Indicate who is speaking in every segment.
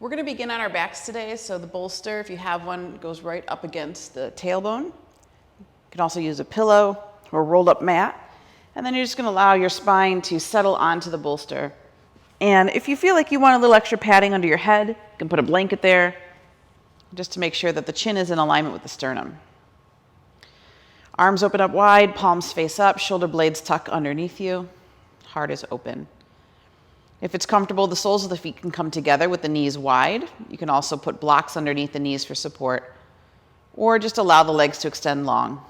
Speaker 1: We're going to begin on our backs today, so the bolster, if you have one, goes right up against the tailbone. You can also use a pillow or a rolled up mat. And then you're just going to allow your spine to settle onto the bolster. And if you feel like you want a little extra padding under your head, you can put a blanket there just to make sure that the chin is in alignment with the sternum. Arms open up wide, palms face up, shoulder blades tuck underneath you, heart is open. If it's comfortable, the soles of the feet can come together with the knees wide. You can also put blocks underneath the knees for support, or just allow the legs to extend long.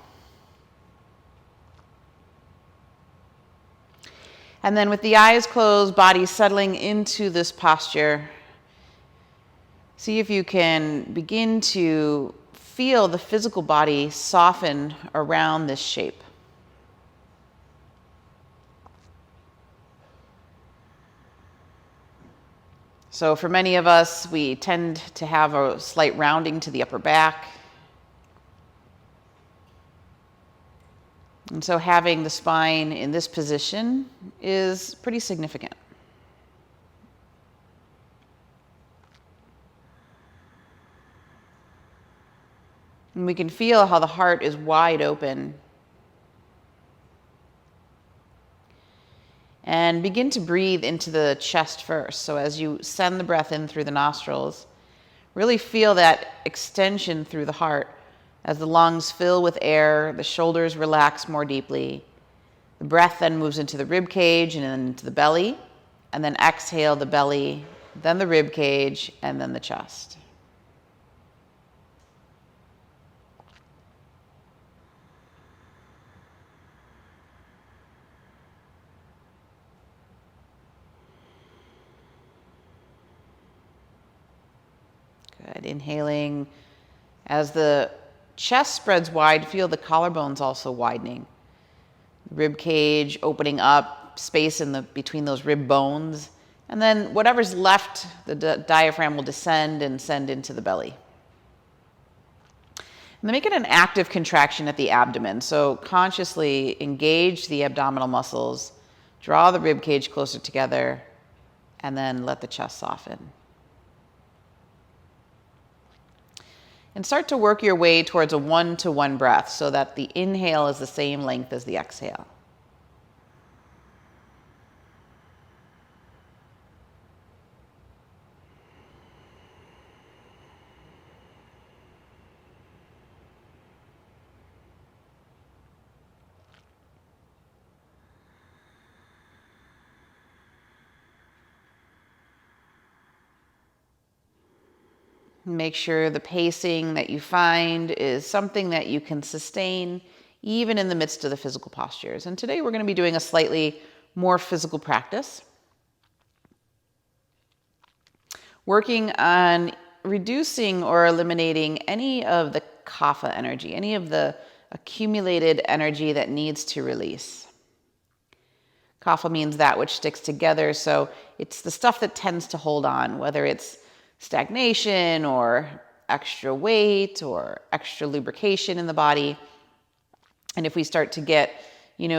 Speaker 1: And then with the eyes closed, body settling into this posture, see if you can begin to feel the physical body soften around this shape. So for many of us, we tend to have a slight rounding to the upper back. And so having the spine in this position is pretty significant. And we can feel how the heart is wide open. And begin to breathe into the chest first. So as you send the breath in through the nostrils, really feel that extension through the heart. As the lungs fill with air, the shoulders relax more deeply. The breath then moves into the rib cage and then into the belly. And then exhale the belly, then the rib cage, and then the chest. Good. Inhaling. As the chest spreads wide, feel the collarbones also widening. Rib cage opening up, space between those rib bones. And then whatever's left, the diaphragm will descend and send into the belly. And then make it an active contraction at the abdomen. So consciously engage the abdominal muscles, draw the rib cage closer together, and then let the chest soften. And start to work your way towards a 1-to-1 breath so that the inhale is the same length as the exhale. Make sure the pacing that you find is something that you can sustain even in the midst of the physical postures. And today we're going to be doing a slightly more physical practice, working on reducing or eliminating any of the kapha energy, any of the accumulated energy that needs to release. Kapha means that which sticks together, so it's the stuff that tends to hold on, whether it's stagnation or extra weight or extra lubrication in the body. And if we start to get,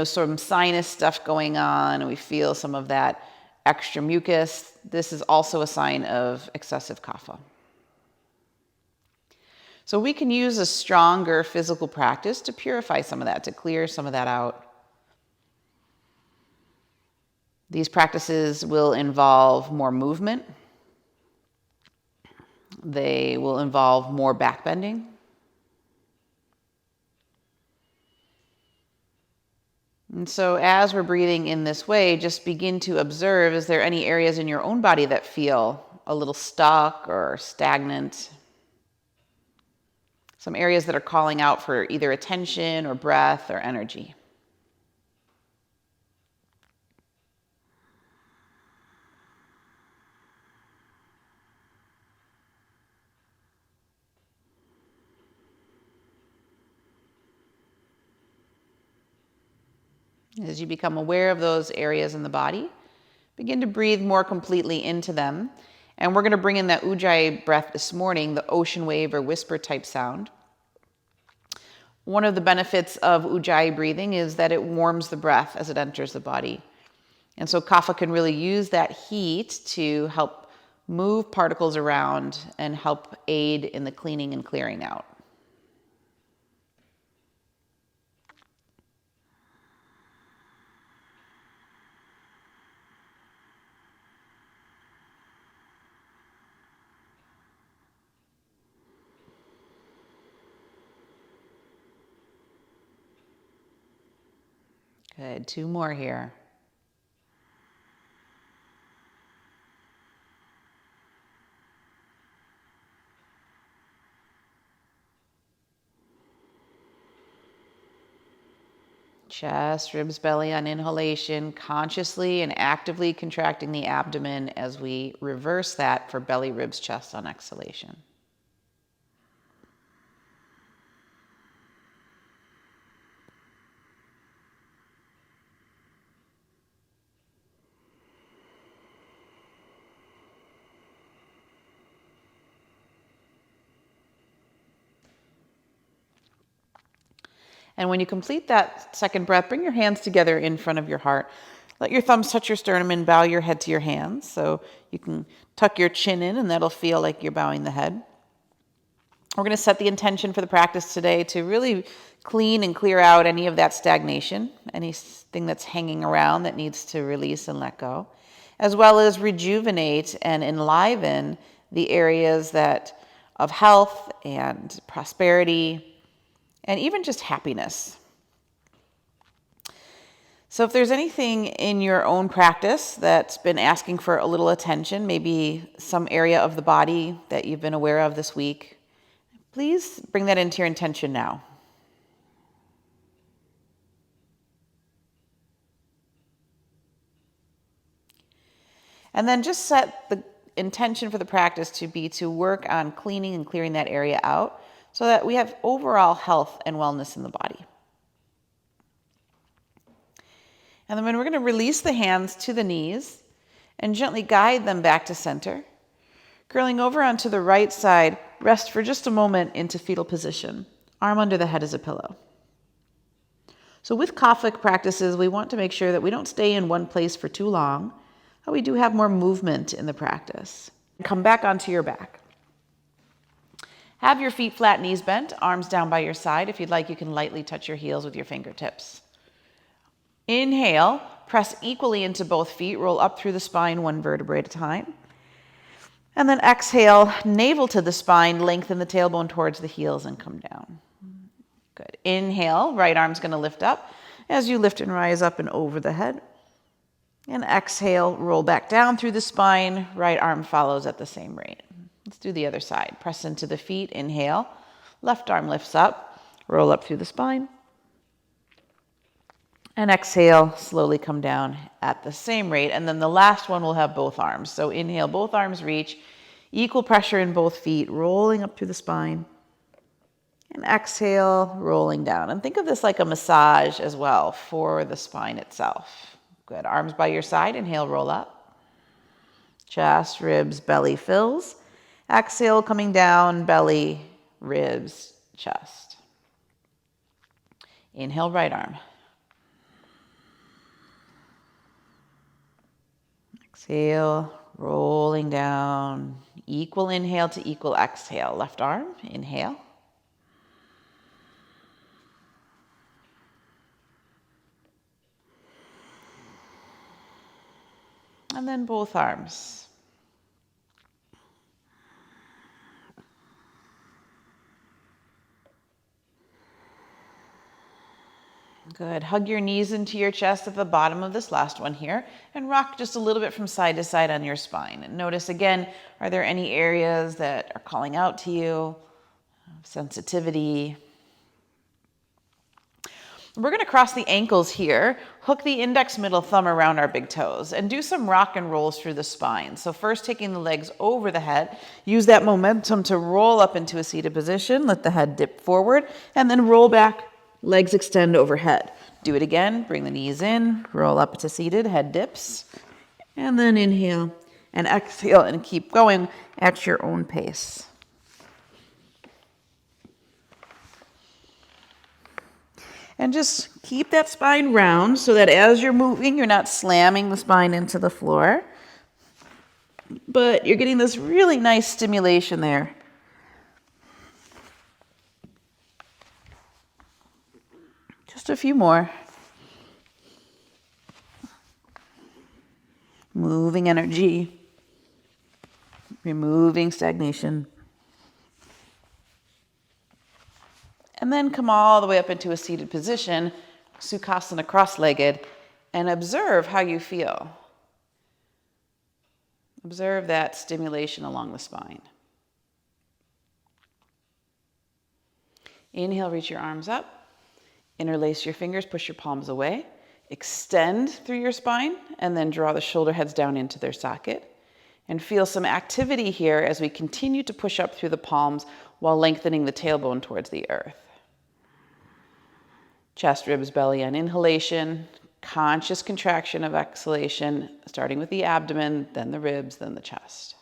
Speaker 1: some sinus stuff going on and we feel some of that extra mucus, this is also a sign of excessive kapha. So we can use a stronger physical practice to purify some of that, to clear some of that out. These practices will involve more movement. They will involve more back bending. And so as we're breathing in this way, just begin to observe, is there any areas in your own body that feel a little stuck or stagnant? Some areas that are calling out for either attention or breath or energy. As you become aware of those areas in the body, begin to breathe more completely into them. And we're going to bring in that Ujjayi breath this morning, the ocean wave or whisper type sound. One of the benefits of Ujjayi breathing is that it warms the breath as it enters the body. And so kapha can really use that heat to help move particles around and help aid in the cleaning and clearing out. Good, 2 more here. Chest, ribs, belly on inhalation, consciously and actively contracting the abdomen as we reverse that for belly, ribs, chest on exhalation. And when you complete that second breath, bring your hands together in front of your heart. Let your thumbs touch your sternum and bow your head to your hands. So you can tuck your chin in and that'll feel like you're bowing the head. We're going to set the intention for the practice today to really clean and clear out any of that stagnation, anything that's hanging around that needs to release and let go, as well as rejuvenate and enliven the areas that of health and prosperity and even just happiness. So if there's anything in your own practice that's been asking for a little attention, maybe some area of the body that you've been aware of this week, please bring that into your intention now. And then just set the intention for the practice to be to work on cleaning and clearing that area out so that we have overall health and wellness in the body. And then we're going to release the hands to the knees and gently guide them back to center. Curling over onto the right side, rest for just a moment into fetal position. Arm under the head as a pillow. So with Kapha practices, we want to make sure that we don't stay in one place for too long, but we do have more movement in the practice. Come back onto your back. Have your feet flat, knees bent, arms down by your side. If you'd like, you can lightly touch your heels with your fingertips. Inhale, press equally into both feet, roll up through the spine 1 vertebrae at a time. And then exhale, navel to the spine, lengthen the tailbone towards the heels and come down. Good. Inhale, right arm's going to lift up. As you lift and rise up and over the head. And exhale, roll back down through the spine, right arm follows at the same rate. Let's do the other side. Press into the feet, inhale, left arm lifts up, roll up through the spine. And exhale, slowly come down at the same rate. And then the last one will have both arms. So inhale, both arms reach, equal pressure in both feet, rolling up through the spine. And exhale, rolling down. And think of this like a massage as well for the spine itself. Good. Arms by your side. Inhale, roll up. Chest, ribs, belly fills. Exhale, coming down, belly, ribs, chest. Inhale, right arm. Exhale, rolling down. Equal inhale to equal exhale. Left arm, inhale. And then both arms. Good. Hug your knees into your chest at the bottom of this last one here and rock just a little bit from side to side on your spine. And notice again, are there any areas that are calling out to you? Sensitivity. We're going to cross the ankles here, hook the index middle thumb around our big toes, and do some rock and rolls through the spine. So first taking the legs over the head, use that momentum to roll up into a seated position, let the head dip forward, and then roll back, legs extend overhead. Do it again, bring the knees in, roll up to seated, head dips, and then inhale and exhale and keep going at your own pace. And just keep that spine round so that as you're moving, you're not slamming the spine into the floor. but you're getting this really nice stimulation there. Just a few more. Moving energy, removing stagnation. And then come all the way up into a seated position, Sukhasana cross-legged, and observe how you feel. Observe that stimulation along the spine. Inhale, reach your arms up. Interlace your fingers, push your palms away. Extend through your spine, and then draw the shoulder heads down into their socket. And feel some activity here as we continue to push up through the palms while lengthening the tailbone towards the earth. Chest, ribs, belly on inhalation. Conscious contraction of exhalation, starting with the abdomen, then the ribs, then the chest.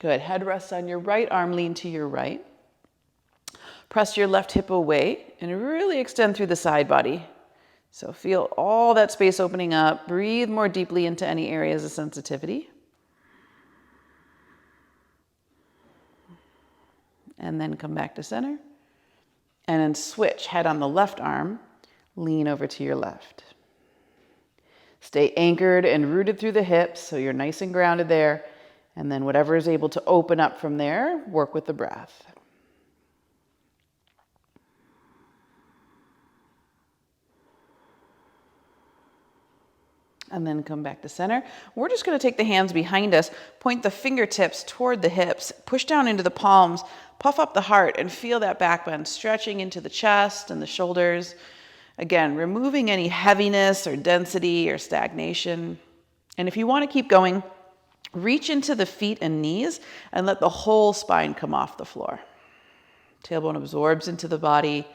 Speaker 1: Good. Head rests on your right arm, lean to your right. Press your left hip away and really extend through the side body. So feel all that space opening up. Breathe more deeply into any areas of sensitivity. And then come back to center. And then switch, head on the left arm, lean over to your left. Stay anchored and rooted through the hips so you're nice and grounded there. And then whatever is able to open up from there, work with the breath. And then come back to center. We're just going to take the hands behind us, point the fingertips toward the hips, push down into the palms, puff up the heart, and feel that back bend stretching into the chest and the shoulders. Again, removing any heaviness or density or stagnation. And if you want to keep going, reach into the feet and knees and let the whole spine come off the floor. Tailbone absorbs into the body.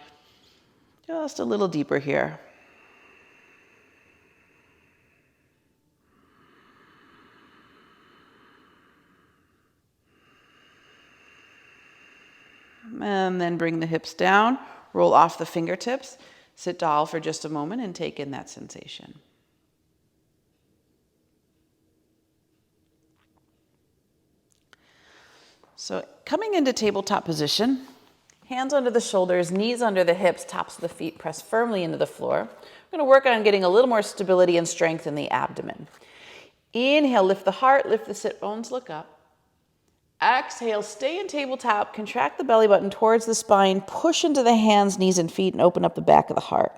Speaker 1: Just a little deeper here. And then bring the hips down, roll off the fingertips, sit tall for just a moment and take in that sensation. So coming into tabletop position, hands under the shoulders, knees under the hips, tops of the feet press firmly into the floor. We're going to work on getting a little more stability and strength in the abdomen. Inhale, lift the heart, lift the sit bones, look up. Exhale, stay in tabletop, contract the belly button towards the spine, push into the hands, knees, and feet, and open up the back of the heart.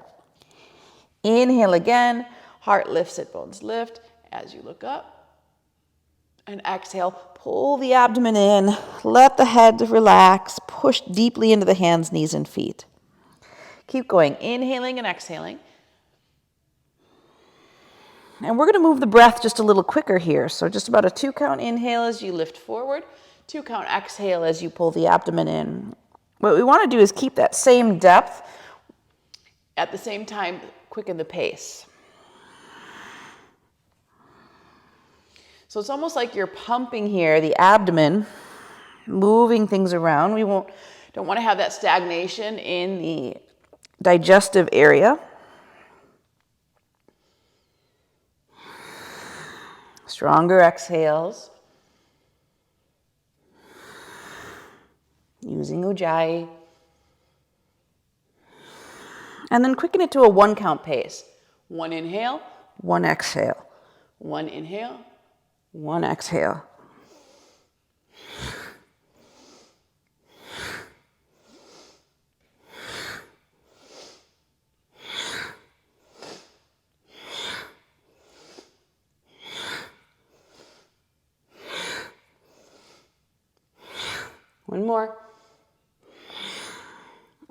Speaker 1: Inhale again, heart lift, sit bones lift as you look up. And exhale, pull the abdomen in, let the head relax, push deeply into the hands, knees, and feet. Keep going, inhaling and exhaling. And we're going to move the breath just a little quicker here. So just about a 2-count inhale as you lift forward, 2-count exhale as you pull the abdomen in. What we want to do is keep that same depth. At the same time, quicken the pace. So it's almost like you're pumping here, the abdomen, moving things around. We don't want to have that stagnation in the digestive area. Stronger exhales. Using Ujjayi. And then quicken it to a 1-count pace. 1 inhale, 1 exhale. 1 inhale, 1 exhale. One more.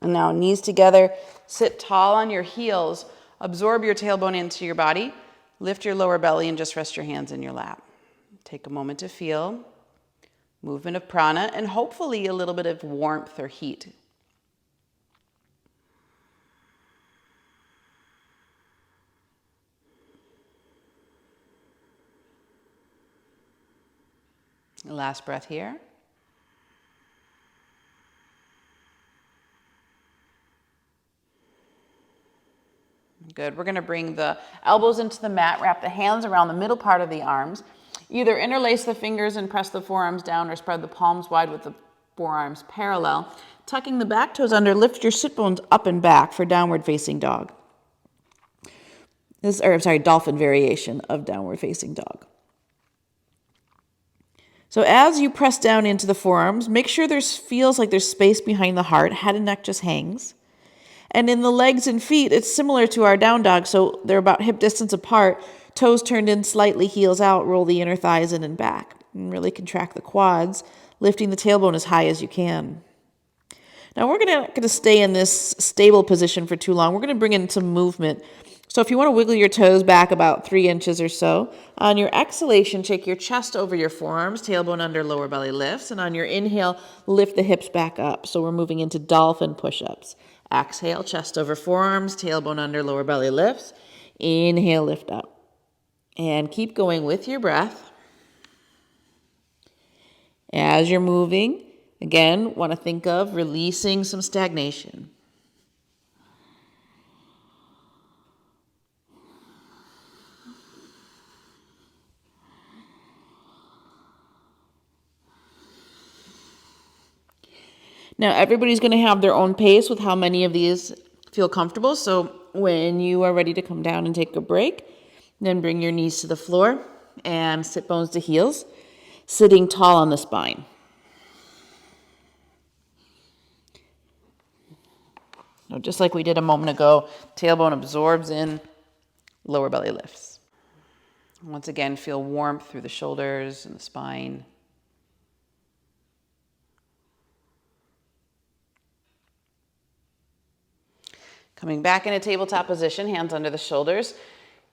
Speaker 1: And now knees together, sit tall on your heels, absorb your tailbone into your body, lift your lower belly and just rest your hands in your lap. Take a moment to feel movement of prana and hopefully a little bit of warmth or heat. Last breath here. Good. We're going to bring the elbows into the mat, wrap the hands around the middle part of the arms. Either interlace the fingers and press the forearms down, or spread the palms wide with the forearms parallel. Tucking the back toes under, lift your sit bones up and back for downward facing dog. Dolphin variation of downward facing dog. So as you press down into the forearms, make sure feels like there's space behind the heart. Head and neck just hangs. And in the legs and feet, it's similar to our down dog, so they're about hip distance apart. Toes turned in slightly, heels out, roll the inner thighs in and back. And really contract the quads, lifting the tailbone as high as you can. Now we're not going to stay in this stable position for too long. We're going to bring in some movement. So if you want to wiggle your toes back about 3 inches or so, on your exhalation, take your chest over your forearms, tailbone under, lower belly lifts. And on your inhale, lift the hips back up. So we're moving into Dolphin Push-Ups. Exhale, chest over forearms, tailbone under, lower belly lifts. Inhale, lift up. And keep going with your breath. As you're moving, again, want to think of releasing some stagnation. Now, everybody's going to have their own pace with how many of these feel comfortable. So when you are ready to come down and take a break, then bring your knees to the floor and sit bones to heels, sitting tall on the spine. Now, just like we did a moment ago, tailbone absorbs in, lower belly lifts. Once again, feel warmth through the shoulders and the spine. Coming back into tabletop position, hands under the shoulders.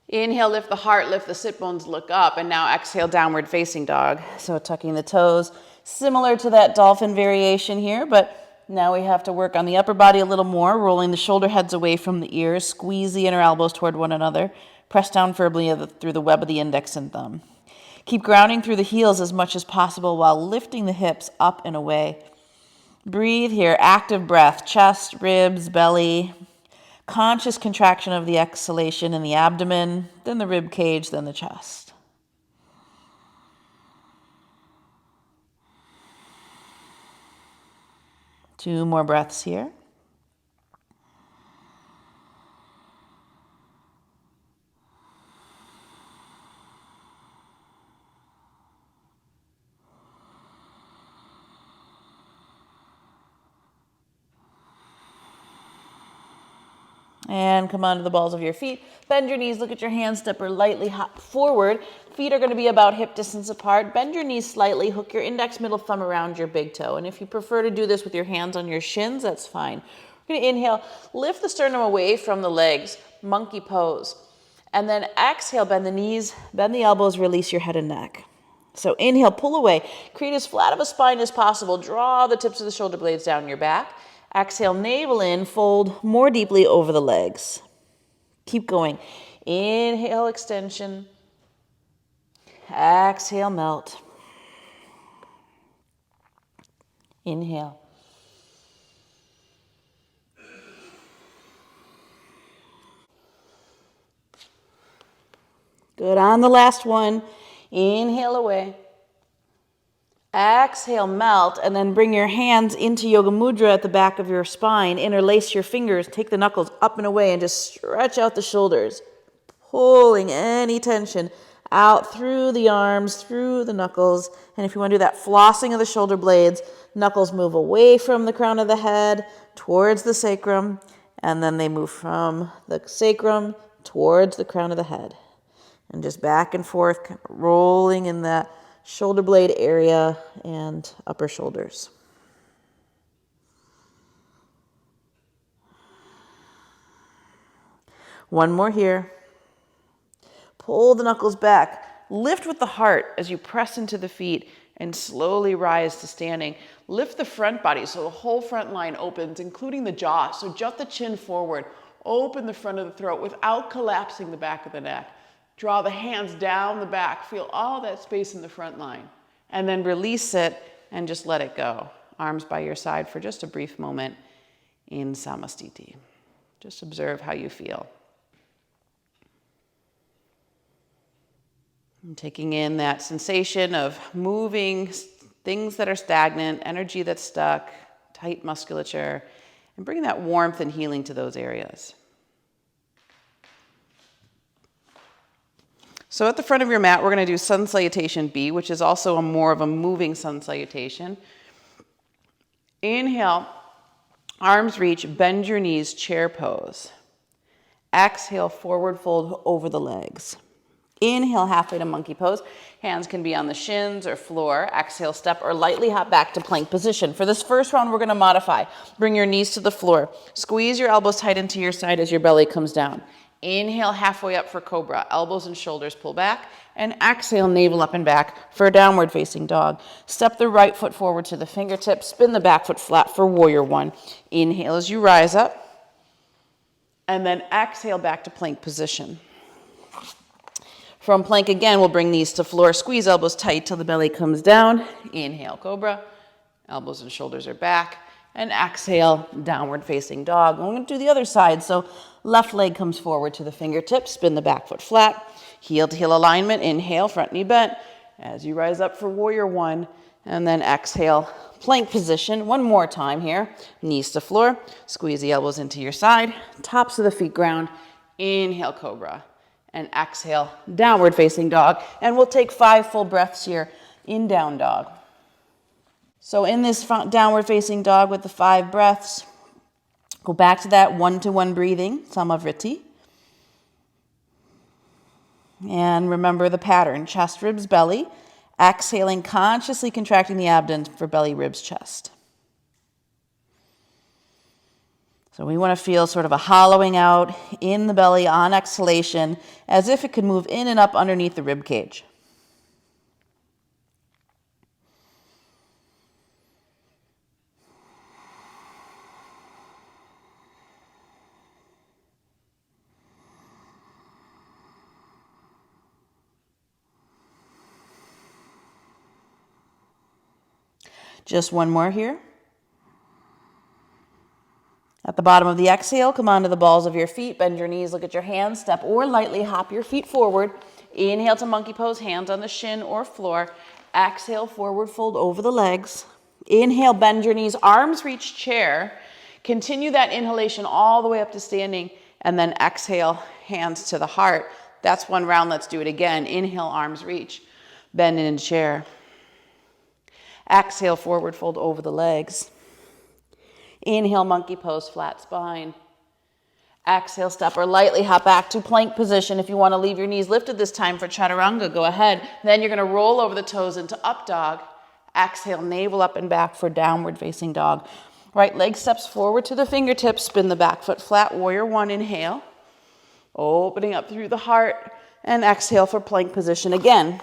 Speaker 1: Inhale, lift the heart, lift the sit bones, look up, and now exhale, downward facing dog. So tucking the toes, similar to that dolphin variation here, but now we have to work on the upper body a little more, rolling the shoulder heads away from the ears, squeeze the inner elbows toward one another, press down firmly through the web of the index and thumb. Keep grounding through the heels as much as possible while lifting the hips up and away. Breathe here, active breath, chest, ribs, belly. Conscious contraction of the exhalation in the abdomen, then the rib cage, then the chest. Two more breaths here. And come onto the balls of your feet. Bend your knees, look at your hands, step or lightly hop forward. Feet are going to be about hip distance apart. Bend your knees slightly, hook your index, middle thumb around your big toe. And if you prefer to do this with your hands on your shins, that's fine. We're going to inhale, lift the sternum away from the legs, monkey pose. And then exhale, bend the knees, bend the elbows, release your head and neck. So inhale, pull away, create as flat of a spine as possible. Draw the tips of the shoulder blades down your back. Exhale, navel in, fold more deeply over the legs. Keep going. Inhale, extension. Exhale, melt. Inhale. Good. On the last one, inhale away. Exhale, melt, and then bring your hands into Yoga Mudra at the back of your spine. Interlace your fingers, take the knuckles up and away, and just stretch out the shoulders, pulling any tension out through the arms, through the knuckles. And if you want to do that flossing of the shoulder blades, knuckles move away from the crown of the head towards the sacrum, and then they move from the sacrum towards the crown of the head. And just back and forth, rolling in that shoulder blade area and upper shoulders. One more here. Pull the knuckles back. Lift with the heart as you press into the feet and slowly rise to standing. Lift the front body so the whole front line opens, including the jaw. So jut the chin forward. Open the front of the throat without collapsing the back of the neck. Draw the hands down the back. Feel all that space in the front line. And then release it and just let it go. Arms by your side for just a brief moment in Samastiti. Just observe how you feel. And taking in that sensation of moving things that are stagnant, energy that's stuck, tight musculature, and bringing that warmth and healing to those areas. So at the front of your mat, we're going to do Sun Salutation Bee, which is also more of a moving sun salutation. Inhale, arms reach, bend your knees, chair pose. Exhale, forward fold over the legs. Inhale, halfway to monkey pose. Hands can be on the shins or floor. Exhale, step or lightly hop back to plank position. For this first round, we're going to modify. Bring your knees to the floor. Squeeze your elbows tight into your side as your belly comes down. Inhale, halfway up for cobra. Elbows and shoulders pull back. And exhale, navel up and back for a downward facing dog. Step the right foot forward to the fingertips. Spin the back foot flat for warrior one. Inhale as you rise up. And then exhale back to plank position. From plank again, we'll bring knees to floor. Squeeze elbows tight till the belly comes down. Inhale, cobra. Elbows and shoulders are back. And exhale, downward facing dog. I'm going to do the other side. So left leg comes forward to the fingertips. Spin the back foot flat. Heel to heel alignment. Inhale, front knee bent. As you rise up for warrior one. And then exhale, plank position. One more time here. Knees to floor. Squeeze the elbows into your side. Tops of the feet ground. Inhale, cobra. And exhale, downward facing dog. And we'll take 5 full breaths here in down dog. So in this downward facing dog with the 5 breaths, go back to that 1-to-1 breathing, Samavriti. And remember the pattern, chest, ribs, belly. Exhaling, consciously contracting the abdomen for belly, ribs, chest. So we want to feel sort of a hollowing out in the belly on exhalation, as if it could move in and up underneath the rib cage. Just one more here. At the bottom of the exhale, come onto the balls of your feet, bend your knees, look at your hands, step or lightly hop your feet forward. Inhale to monkey pose, hands on the shin or floor. Exhale, forward fold over the legs. Inhale, bend your knees, arms reach chair. Continue that inhalation all the way up to standing, and then exhale, hands to the heart. That's one round, let's do it again. Inhale, arms reach, bend in chair. Exhale, forward fold over the legs. Inhale, monkey pose, flat spine. Exhale, step or lightly hop back to plank position. If you want to leave your knees lifted this time for chaturanga, go ahead. Then you're going to roll over the toes into up dog. Exhale, navel up and back for downward facing dog. Right leg steps forward to the fingertips. Spin the back foot flat, warrior one, inhale. Opening up through the heart. And exhale for plank position again.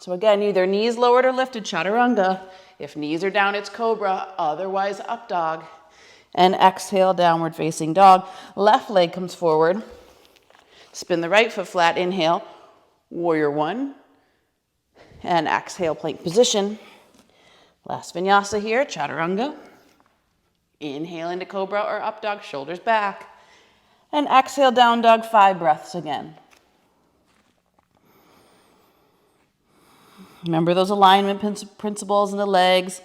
Speaker 1: So again, either knees lowered or lifted, chaturanga. If knees are down, it's cobra. Otherwise, up dog. And exhale, downward facing dog. Left leg comes forward. Spin the right foot flat, inhale, warrior one. And exhale, plank position. Last vinyasa here, chaturanga. Inhale into cobra or up dog, shoulders back. And exhale, down dog, 5 breaths again. Remember those alignment principles in the legs.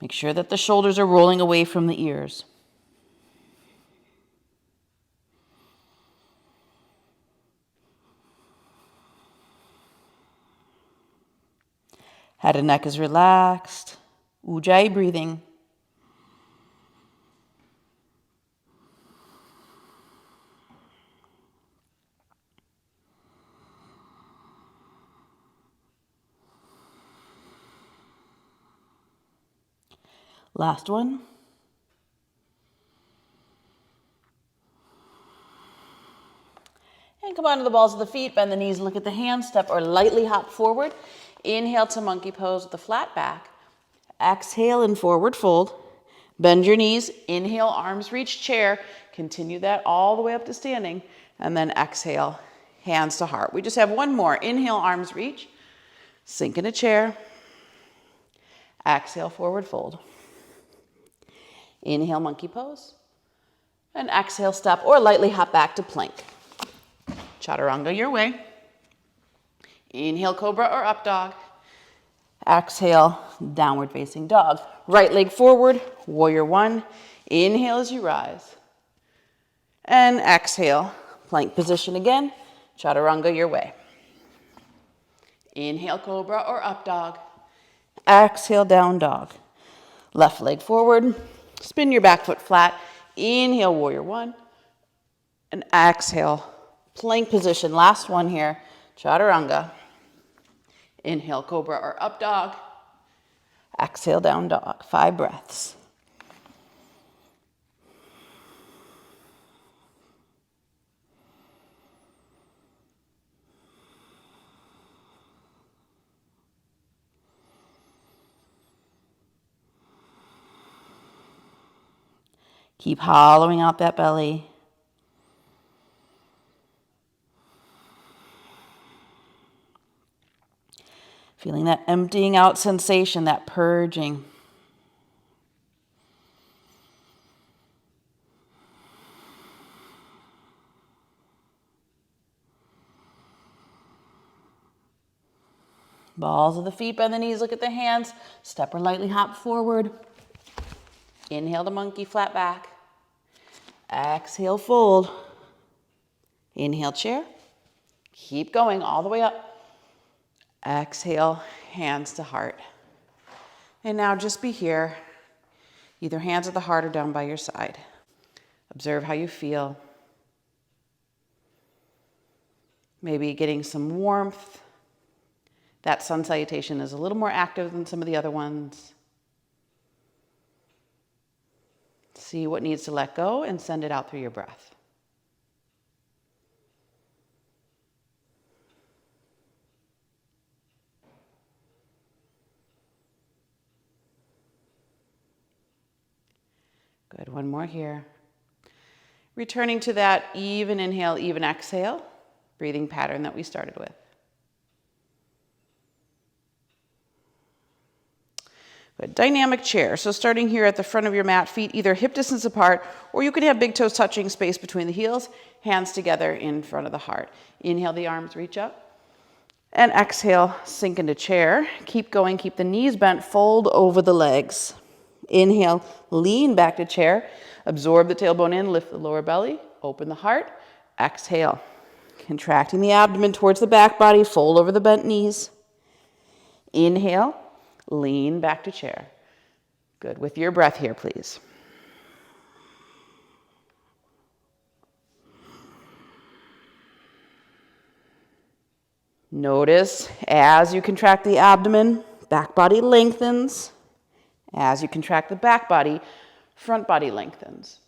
Speaker 1: Make sure that the shoulders are rolling away from the ears. Head and neck is relaxed. Ujjayi breathing. Last one. And come onto the balls of the feet, bend the knees, look at the hands, step or lightly hop forward. Inhale to monkey pose with the flat back. Exhale and forward fold. Bend your knees, inhale, arms reach chair. Continue that all the way up to standing. And then exhale, hands to heart. We just have one more. Inhale, arms reach. Sink in a chair. Exhale, forward fold. Inhale, monkey pose. And exhale, step or lightly hop back to plank. Chaturanga your way. Inhale, cobra or up dog. Exhale, downward facing dog. Right leg forward, warrior one. Inhale as you rise. And exhale, plank position again. Chaturanga your way. Inhale, cobra or up dog. Exhale, down dog. Left leg forward. Spin your back foot flat. Inhale, warrior one. And exhale, plank position. Last one here, chaturanga. Inhale, cobra or up dog. Exhale, down dog. 5 breaths. Keep hollowing out that belly. Feeling that emptying out sensation, that purging. Balls of the feet, bend the knees, look at the hands. Step or lightly hop forward. Inhale to monkey, flat back. Exhale, fold. Inhale, chair. Keep going all the way up. Exhale, hands to heart. And now just be here, either hands at the heart or down by your side. Observe how you feel. Maybe getting some warmth. That sun salutation is a little more active than some of the other ones. See what needs to let go and send it out through your breath. Good, one more here. Returning to that even inhale, even exhale, breathing pattern that we started with. Good, dynamic chair. So starting here at the front of your mat, feet either hip distance apart, or you could have big toes touching, space between the heels, hands together in front of the heart. Inhale, the arms reach up. And exhale, sink into chair. Keep going, keep the knees bent, fold over the legs. Inhale, lean back to chair. Absorb the tailbone in, lift the lower belly, open the heart. Exhale, contracting the abdomen towards the back body, fold over the bent knees. Inhale, lean back to chair. Good, with your breath here, please. Notice as you contract the abdomen, back body lengthens. As you contract the back body, front body lengthens.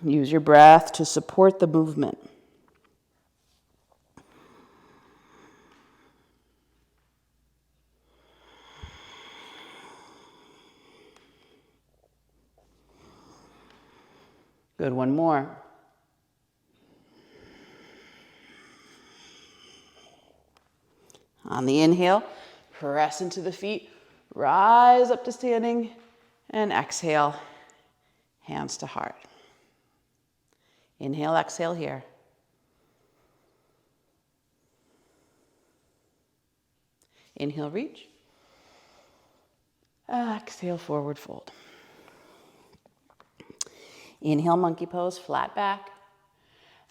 Speaker 1: Use your breath to support the movement. Good, one more. On the inhale, press into the feet. Rise up to standing, and exhale, hands to heart. Inhale, exhale here. Inhale, reach. Exhale, forward fold. Inhale, monkey pose, flat back.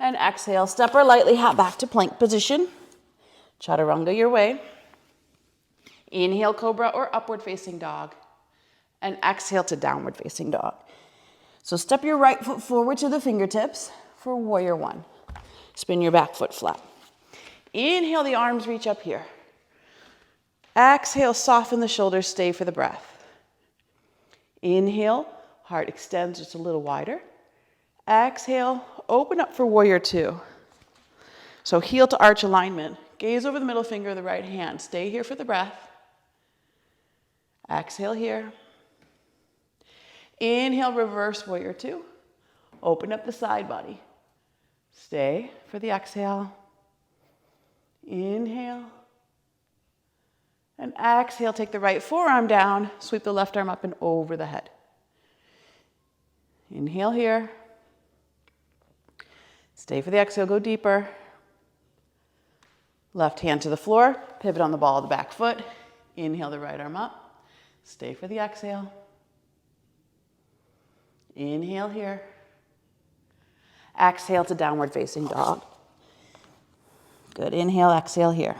Speaker 1: And exhale, step or lightly hop back to plank position. Chaturanga your way. Inhale, cobra or upward facing dog. And exhale to downward facing dog. So step your right foot forward to the fingertips for warrior one. Spin your back foot flat. Inhale, the arms reach up here. Exhale, soften the shoulders, stay for the breath. Inhale, heart extends just a little wider. Exhale, open up for warrior two. So heel to arch alignment. Gaze over the middle finger of the right hand. Stay here for the breath. Exhale here. Inhale, reverse warrior two. Open up the side body. Stay for the exhale. Inhale. And exhale, take the right forearm down. Sweep the left arm up and over the head. Inhale here. Stay for the exhale, go deeper. Left hand to the floor, pivot on the ball of the back foot. Inhale the right arm up. Stay for the exhale. Inhale here. Exhale to downward facing dog. Good. Inhale, exhale here.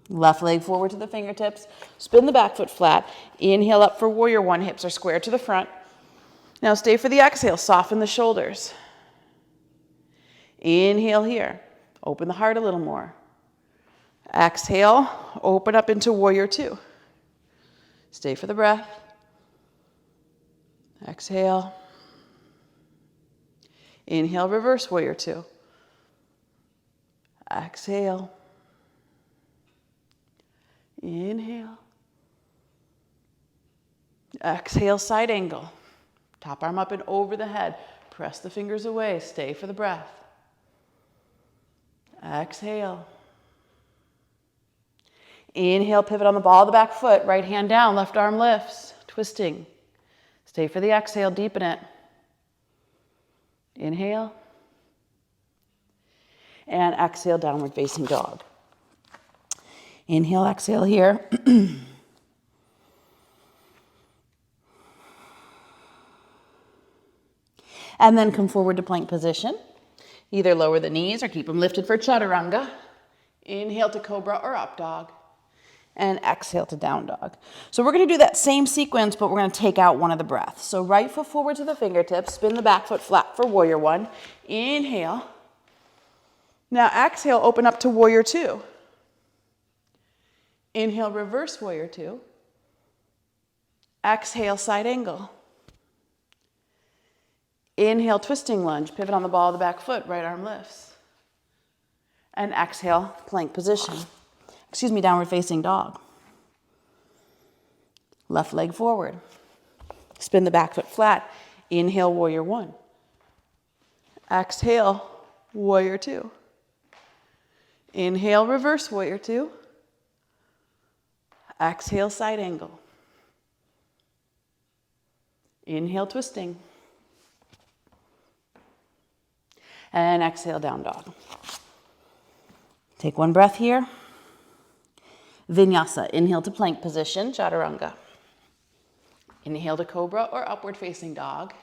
Speaker 1: Left leg forward to the fingertips. Spin the back foot flat. Inhale up for warrior one. Hips are square to the front. Now stay for the exhale. Soften the shoulders. Inhale here. Open the heart a little more. Exhale. Open up into warrior two. Stay for the breath. Exhale. Inhale, reverse warrior two. Exhale. Inhale. Exhale, side angle. Top arm up and over the head. Press the fingers away. Stay for the breath. Exhale. Inhale, pivot on the ball of the back foot. Right hand down, left arm lifts. Twisting. Stay for the exhale, deepen it. Inhale. And exhale, downward facing dog. Inhale, exhale here. And then come forward to plank position. Either lower the knees or keep them lifted for chaturanga. Inhale to cobra or up dog. And exhale to down dog. So we're going to do that same sequence, but we're going to take out one of the breaths. So right foot forward to the fingertips. Spin the back foot flat for warrior one. Inhale. Now exhale, open up to warrior two. Inhale, reverse warrior two. Exhale, side angle. Inhale, twisting lunge. Pivot on the ball of the back foot. Right arm lifts. And exhale, plank position. Downward facing dog. Left leg forward. Spin the back foot flat. Inhale, warrior one. Exhale, warrior two. Inhale, reverse warrior two. Exhale, side angle. Inhale, twisting. And exhale, down dog. Take one breath here. Vinyasa, inhale to plank position, chaturanga. Inhale to cobra or upward facing dog.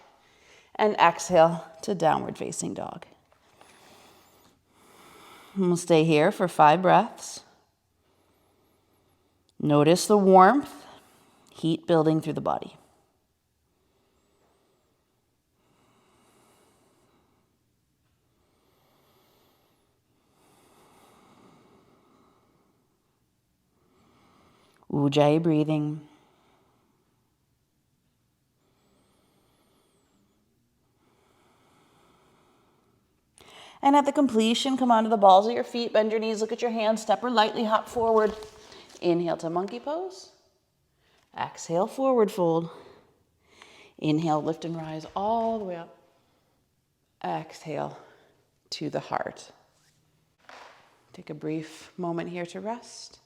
Speaker 1: And exhale to downward facing dog. And we'll stay here for 5 breaths. Notice the warmth, heat building through the body. Ujjayi breathing. And at the completion, come onto the balls of your feet, bend your knees, look at your hands, step or lightly hop forward. Inhale to monkey pose. Exhale, forward fold. Inhale, lift and rise all the way up. Exhale to the heart. Take a brief moment here to rest.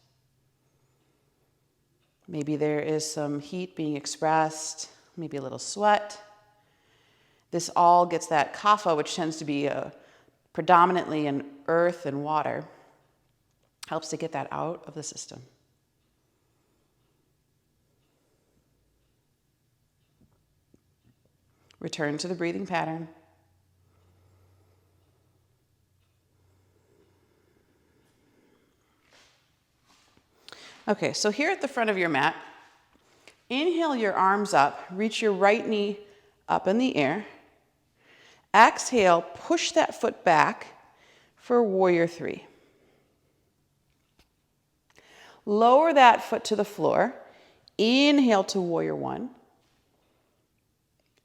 Speaker 1: Maybe there is some heat being expressed, maybe a little sweat. This all gets that kapha, which tends to be predominantly in earth and water, helps to get that out of the system. Return to the breathing pattern. Okay, so here at the front of your mat, inhale your arms up, reach your right knee up in the air. Exhale, push that foot back for warrior three. Lower that foot to the floor. Inhale to warrior one.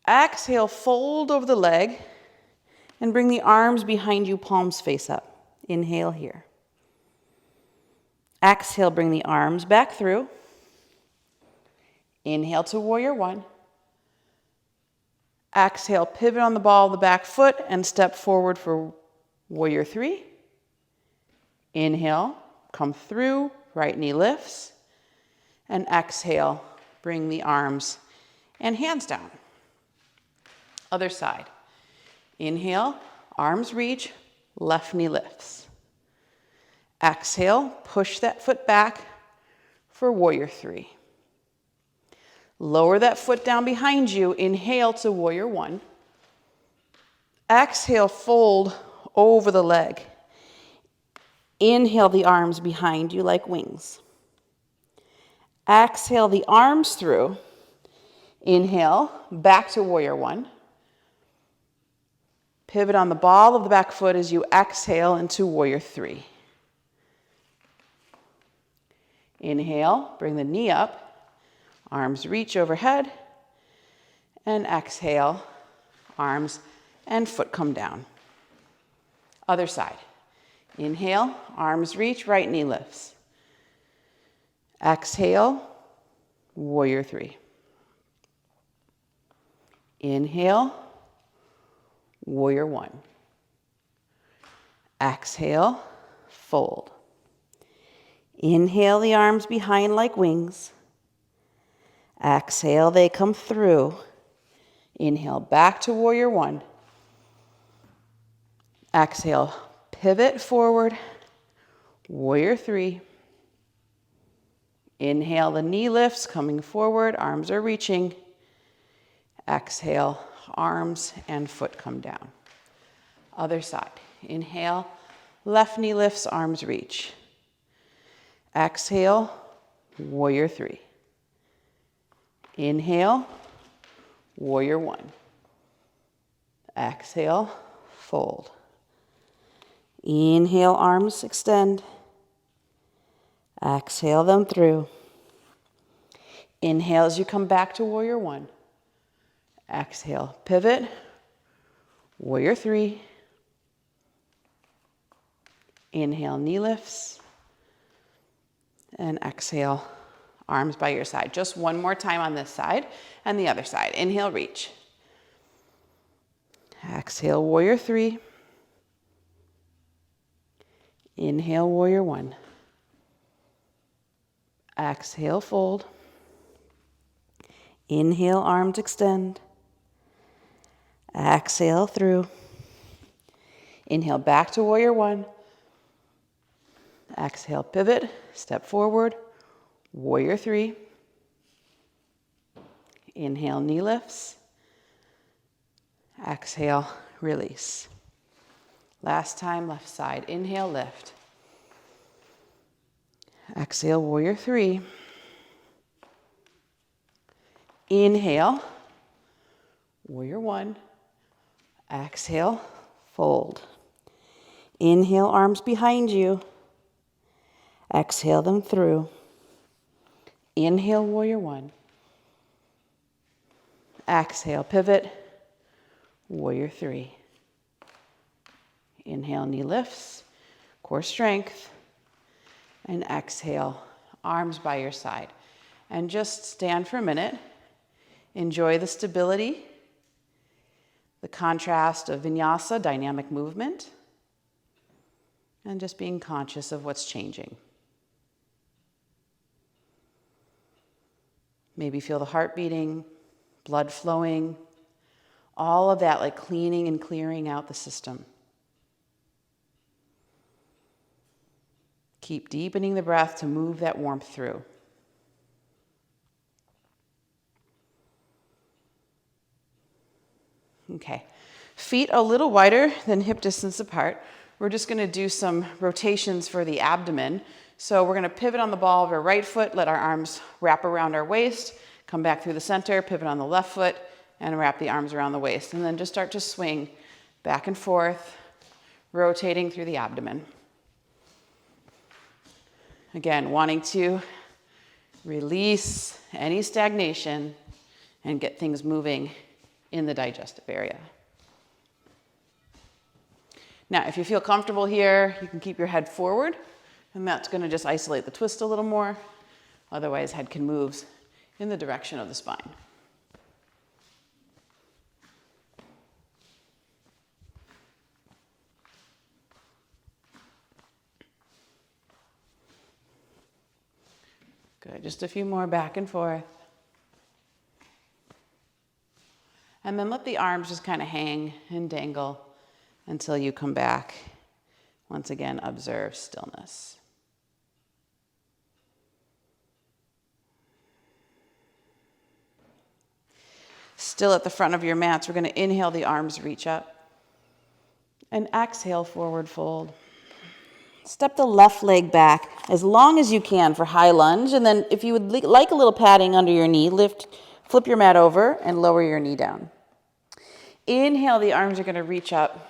Speaker 1: Exhale, fold over the leg and bring the arms behind you, palms face up. Inhale here. Exhale, bring the arms back through. Inhale to warrior one. Exhale, pivot on the ball of the back foot and step forward for warrior three. Inhale, come through, right knee lifts. And exhale, bring the arms and hands down. Other side. Inhale, arms reach, left knee lifts. Exhale, push that foot back for warrior three. Lower that foot down behind you. Inhale to warrior one. Exhale, fold over the leg. Inhale the arms behind you like wings. Exhale the arms through. Inhale, back to warrior one. Pivot on the ball of the back foot as you exhale into warrior three. Inhale, bring the knee up, arms reach overhead, and exhale, arms and foot come down. Other side. Inhale, arms reach, right knee lifts. Exhale, warrior three. Inhale, warrior one. Exhale, fold. Inhale the arms behind like wings. Exhale, they come through. Inhale, back to warrior one. Exhale, pivot forward, warrior three. Inhale, the knee lifts, coming forward, arms are reaching. Exhale, arms and foot come down. Other side. Inhale, left knee lifts, arms reach. Exhale, warrior three. Inhale, warrior one. Exhale, fold. Inhale, arms extend. Exhale them through. Inhale as you come back to warrior one. Exhale, pivot, warrior three. Inhale, knee lifts. And exhale, arms by your side. Just one more time on this side and the other side. Inhale, reach. Exhale, warrior three. Inhale, warrior one. Exhale, fold. Inhale, arms extend. Exhale through. Inhale, back to warrior one. Exhale, pivot, step forward, warrior three. Inhale, knee lifts. Exhale, release. Last time, left side. Inhale, lift. Exhale, warrior three. Inhale, warrior one. Exhale, fold. Inhale, arms behind you. Exhale them through. Inhale, warrior one. Exhale, pivot, warrior three. Inhale, knee lifts, core strength. And exhale, arms by your side. And just stand for a minute. Enjoy the stability, the contrast of Vinyasa, dynamic movement, and just being conscious of what's changing. Maybe feel the heart beating, blood flowing, all of that like cleaning and clearing out the system. Keep deepening the breath to move that warmth through. Okay, feet a little wider than hip distance apart. We're just gonna do some rotations for the abdomen. So we're gonna pivot on the ball of our right foot, let our arms wrap around our waist, come back through the center, pivot on the left foot, and wrap the arms around the waist. And then just start to swing back and forth, rotating through the abdomen. Again, wanting to release any stagnation and get things moving in the digestive area. Now, if you feel comfortable here, you can keep your head forward, and that's going to just isolate the twist a little more. Otherwise, head can move in the direction of the spine. Good, just a few more back and forth. And then let the arms just kind of hang and dangle until you come back. Once again, observe stillness. Still at the front of your mats, we're going to inhale, the arms reach up. And exhale, forward fold. Step the left leg back as long as you can for high lunge. And then if you would like a little padding under your knee, flip your mat over and lower your knee down. Inhale, the arms are going to reach up.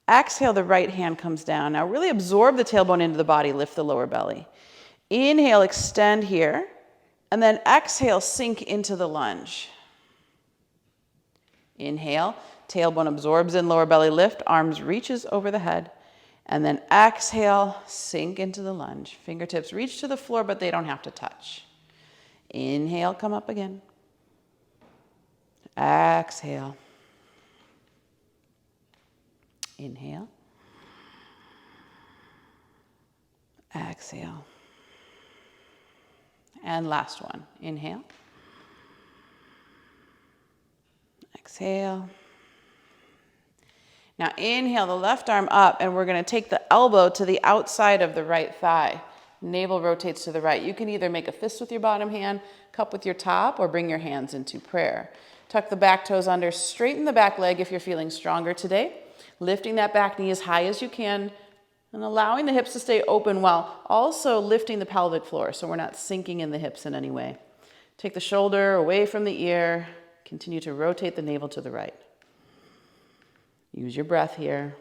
Speaker 1: Exhale, the right hand comes down. Now really absorb the tailbone into the body, lift the lower belly. Inhale, extend here. And then exhale, sink into the lunge. Inhale, tailbone absorbs in, lower belly lift, arms reaches over the head. And then exhale, sink into the lunge. Fingertips reach to the floor, but they don't have to touch. Inhale, come up again. Exhale. Inhale. Exhale. And last one. Inhale. Exhale. Now inhale the left arm up, and we're going to take the elbow to the outside of the right thigh. Navel rotates to the right. You can either make a fist with your bottom hand, cup with your top, or bring your hands into prayer. Tuck the back toes under, straighten the back leg if you're feeling stronger today. Lifting that back knee as high as you can, and allowing the hips to stay open while also lifting the pelvic floor so we're not sinking in the hips in any way. Take the shoulder away from the ear. Continue to rotate the navel to the right. Use your breath here.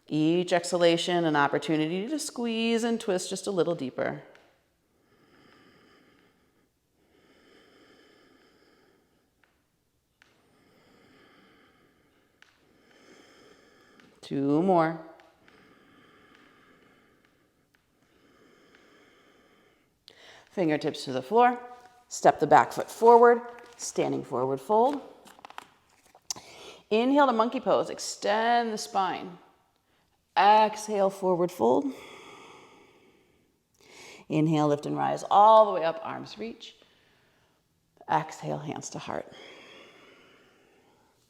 Speaker 1: Each exhalation, an opportunity to squeeze and twist just a little deeper. Two more. Fingertips to the floor. Step the back foot forward, standing forward fold. Inhale to monkey pose, extend the spine. Exhale, forward fold. Inhale, lift and rise all the way up, arms reach. Exhale, hands to heart.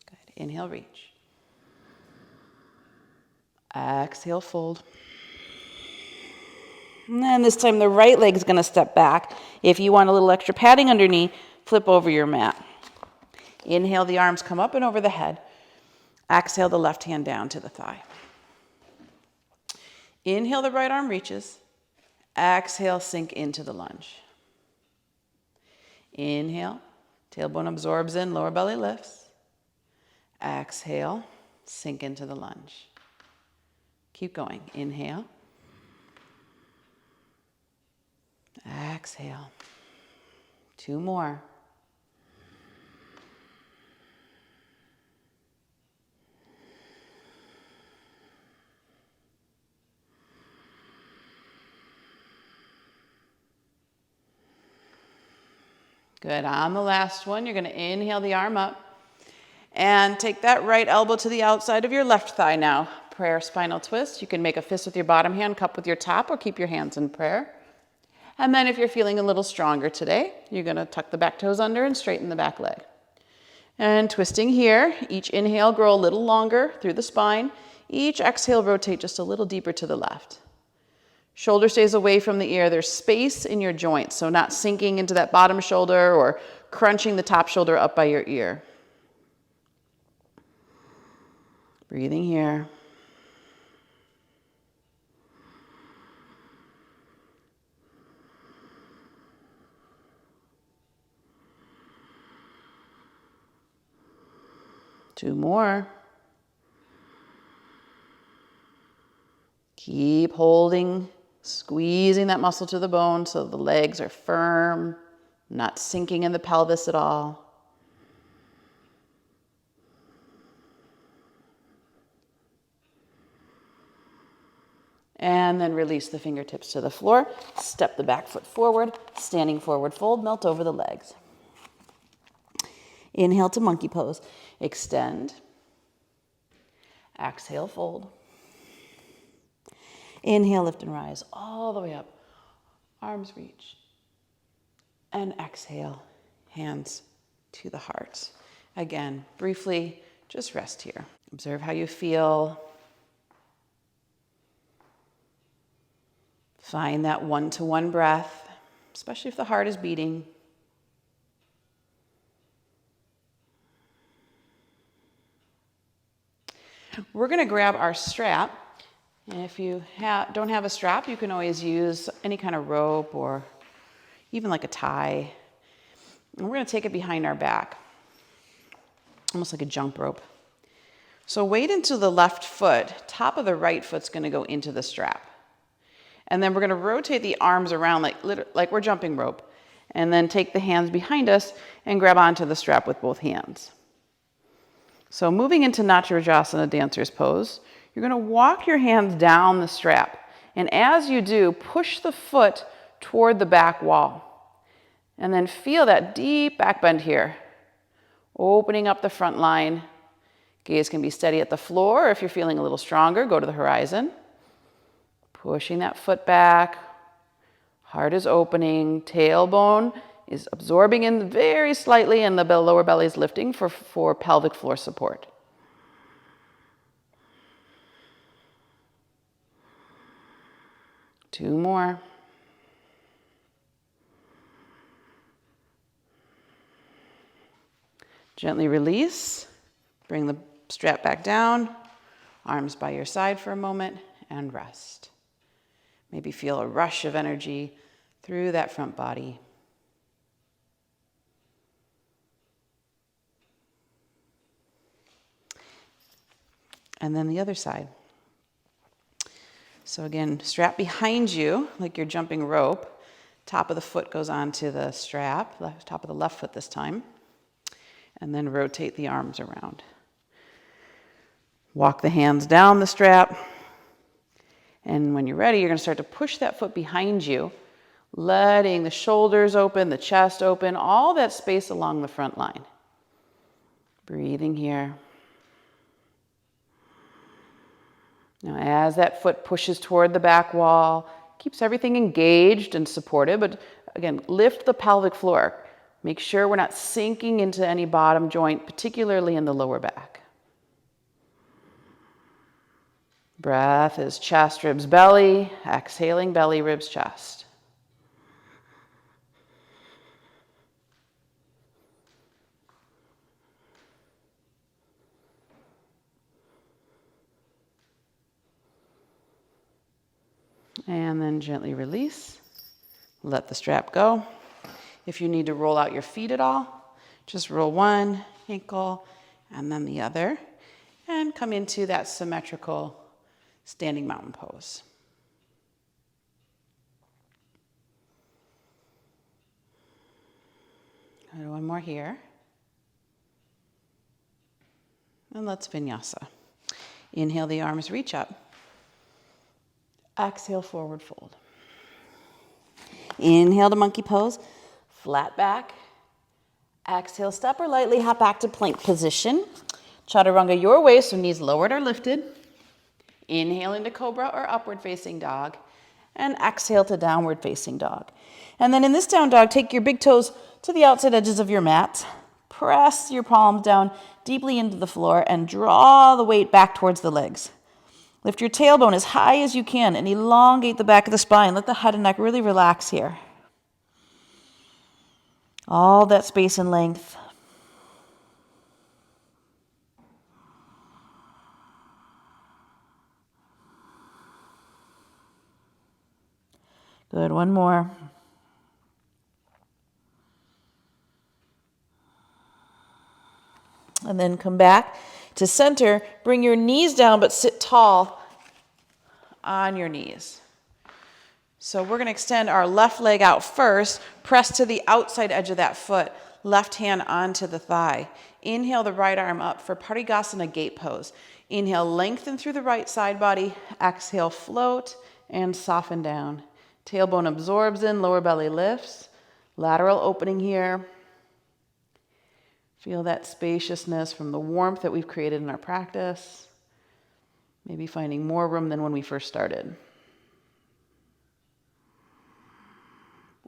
Speaker 1: Good. Inhale, reach. Exhale, fold. And then this time the right leg is going to step back. If you want a little extra padding underneath, flip over your mat. Inhale, the arms come up and over the head. Exhale, the left hand down to the thigh. Inhale, the right arm reaches. Exhale, sink into the lunge. Inhale, tailbone absorbs in, lower belly lifts. Exhale, sink into the lunge. Keep going. Inhale. Exhale. Two more. Good. On the last one, you're going to inhale the arm up and take that right elbow to the outside of your left thigh now. Prayer spinal twist. You can make a fist with your bottom hand, cup with your top, or keep your hands in prayer. And then if you're feeling a little stronger today, you're going to tuck the back toes under and straighten the back leg. And twisting here, each inhale, grow a little longer through the spine. Each exhale, rotate just a little deeper to the left. Shoulder stays away from the ear. There's space in your joints, so not sinking into that bottom shoulder or crunching the top shoulder up by your ear. Breathing here. Two more. Keep holding, squeezing that muscle to the bone so the legs are firm, not sinking in the pelvis at all. And then release the fingertips to the floor. Step the back foot forward, standing forward fold, melt over the legs. Inhale to monkey pose. Extend. Exhale, fold. Inhale, lift and rise all the way up. Arms reach. And exhale, hands to the heart. Again, briefly, just rest here. Observe how you feel. Find that one-to-one breath, especially if the heart is beating. We're going to grab our strap. And if you don't have a strap, you can always use any kind of rope or even like a tie. And we're going to take it behind our back, almost like a jump rope. So weight into the left foot, top of the right foot's going to go into the strap. And then we're going to rotate the arms around like we're jumping rope. And then take the hands behind us and grab onto the strap with both hands. So moving into Natarajasana dancer's pose, you're going to walk your hands down the strap. And as you do, push the foot toward the back wall. And then feel that deep back bend here. Opening up the front line. Gaze can be steady at the floor, or if you're feeling a little stronger, go to the horizon. Pushing that foot back. Heart is opening. Tailbone is absorbing in very slightly, and the lower belly is lifting for pelvic floor support. Two more. Gently release. Bring the strap back down. Arms by your side for a moment and rest. Maybe feel a rush of energy through that front body. And then the other side. So again, strap behind you like you're jumping rope. Top of the foot goes onto the strap, top of the left foot this time. And then rotate the arms around. Walk the hands down the strap. And when you're ready, you're going to start to push that foot behind you, letting the shoulders open, the chest open, all that space along the front line. Breathing here. Now, as that foot pushes toward the back wall, keeps everything engaged and supported, but again, lift the pelvic floor. Make sure we're not sinking into any bottom joint, particularly in the lower back. Breath is chest, ribs, belly. Exhaling, belly, ribs, chest. And then gently release. Let the strap go. If you need to roll out your feet at all, just roll one ankle and then the other. And come into that symmetrical standing mountain pose. And one more here. And let's vinyasa. Inhale, the arms reach up. Exhale, forward fold. Inhale to monkey pose, flat back. Exhale, step or lightly hop back to plank position. Chaturanga your way, so knees lowered or lifted. Inhale into cobra or upward facing dog. And exhale to downward facing dog. And then in this down dog, take your big toes to the outside edges of your mat. Press your palms down deeply into the floor and draw the weight back towards the legs. Lift your tailbone as high as you can and elongate the back of the spine. Let the head and neck really relax here. All that space and length. Good, one more. And then come back to center. Bring your knees down, but sit tall on your knees. So we're going to extend our left leg out first. Press to the outside edge of that foot. Left hand onto the thigh. Inhale the right arm up for Parigasana gate pose. Inhale, lengthen through the right side body. Exhale, float and soften down. Tailbone absorbs in, lower belly lifts. Lateral opening here. Feel that spaciousness from the warmth that we've created in our practice. Maybe finding more room than when we first started.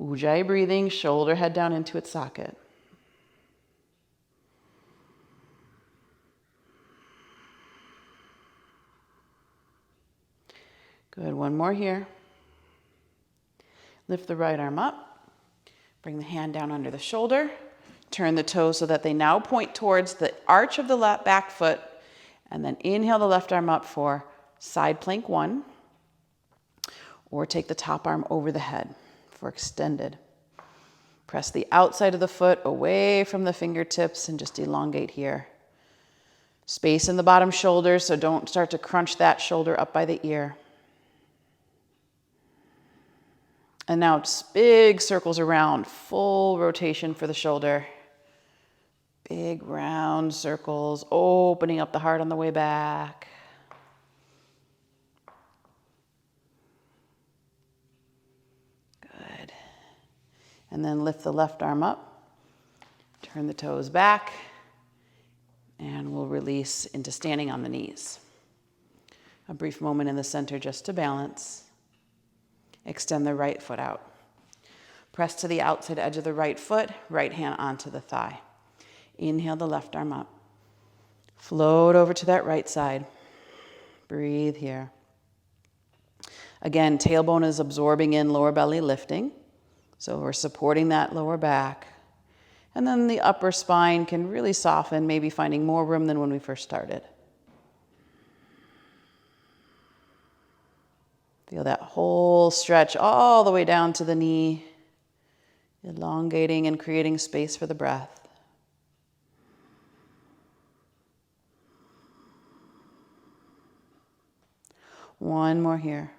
Speaker 1: Ujjayi breathing, shoulder head down into its socket. Good, one more here. Lift the right arm up. Bring the hand down under the shoulder. Turn the toes so that they now point towards the arch of the left back foot. And then inhale the left arm up for side plank 1. Or take the top arm over the head for extended. Press the outside of the foot away from the fingertips and just elongate here. Space in the bottom shoulder, so don't start to crunch that shoulder up by the ear. And now just big circles around, full rotation for the shoulder. Big round circles, opening up the heart on the way back. Good. And then lift the left arm up, turn the toes back, and we'll release into standing on the knees. A brief moment in the center just to balance. Extend the right foot out. Press to the outside edge of the right foot, right hand onto the thigh. Inhale the left arm up. Float over to that right side. Breathe here. Again, tailbone is absorbing in, lower belly lifting. So we're supporting that lower back. And then the upper spine can really soften, maybe finding more room than when we first started. Feel that whole stretch all the way down to the knee, elongating and creating space for the breath. One more here.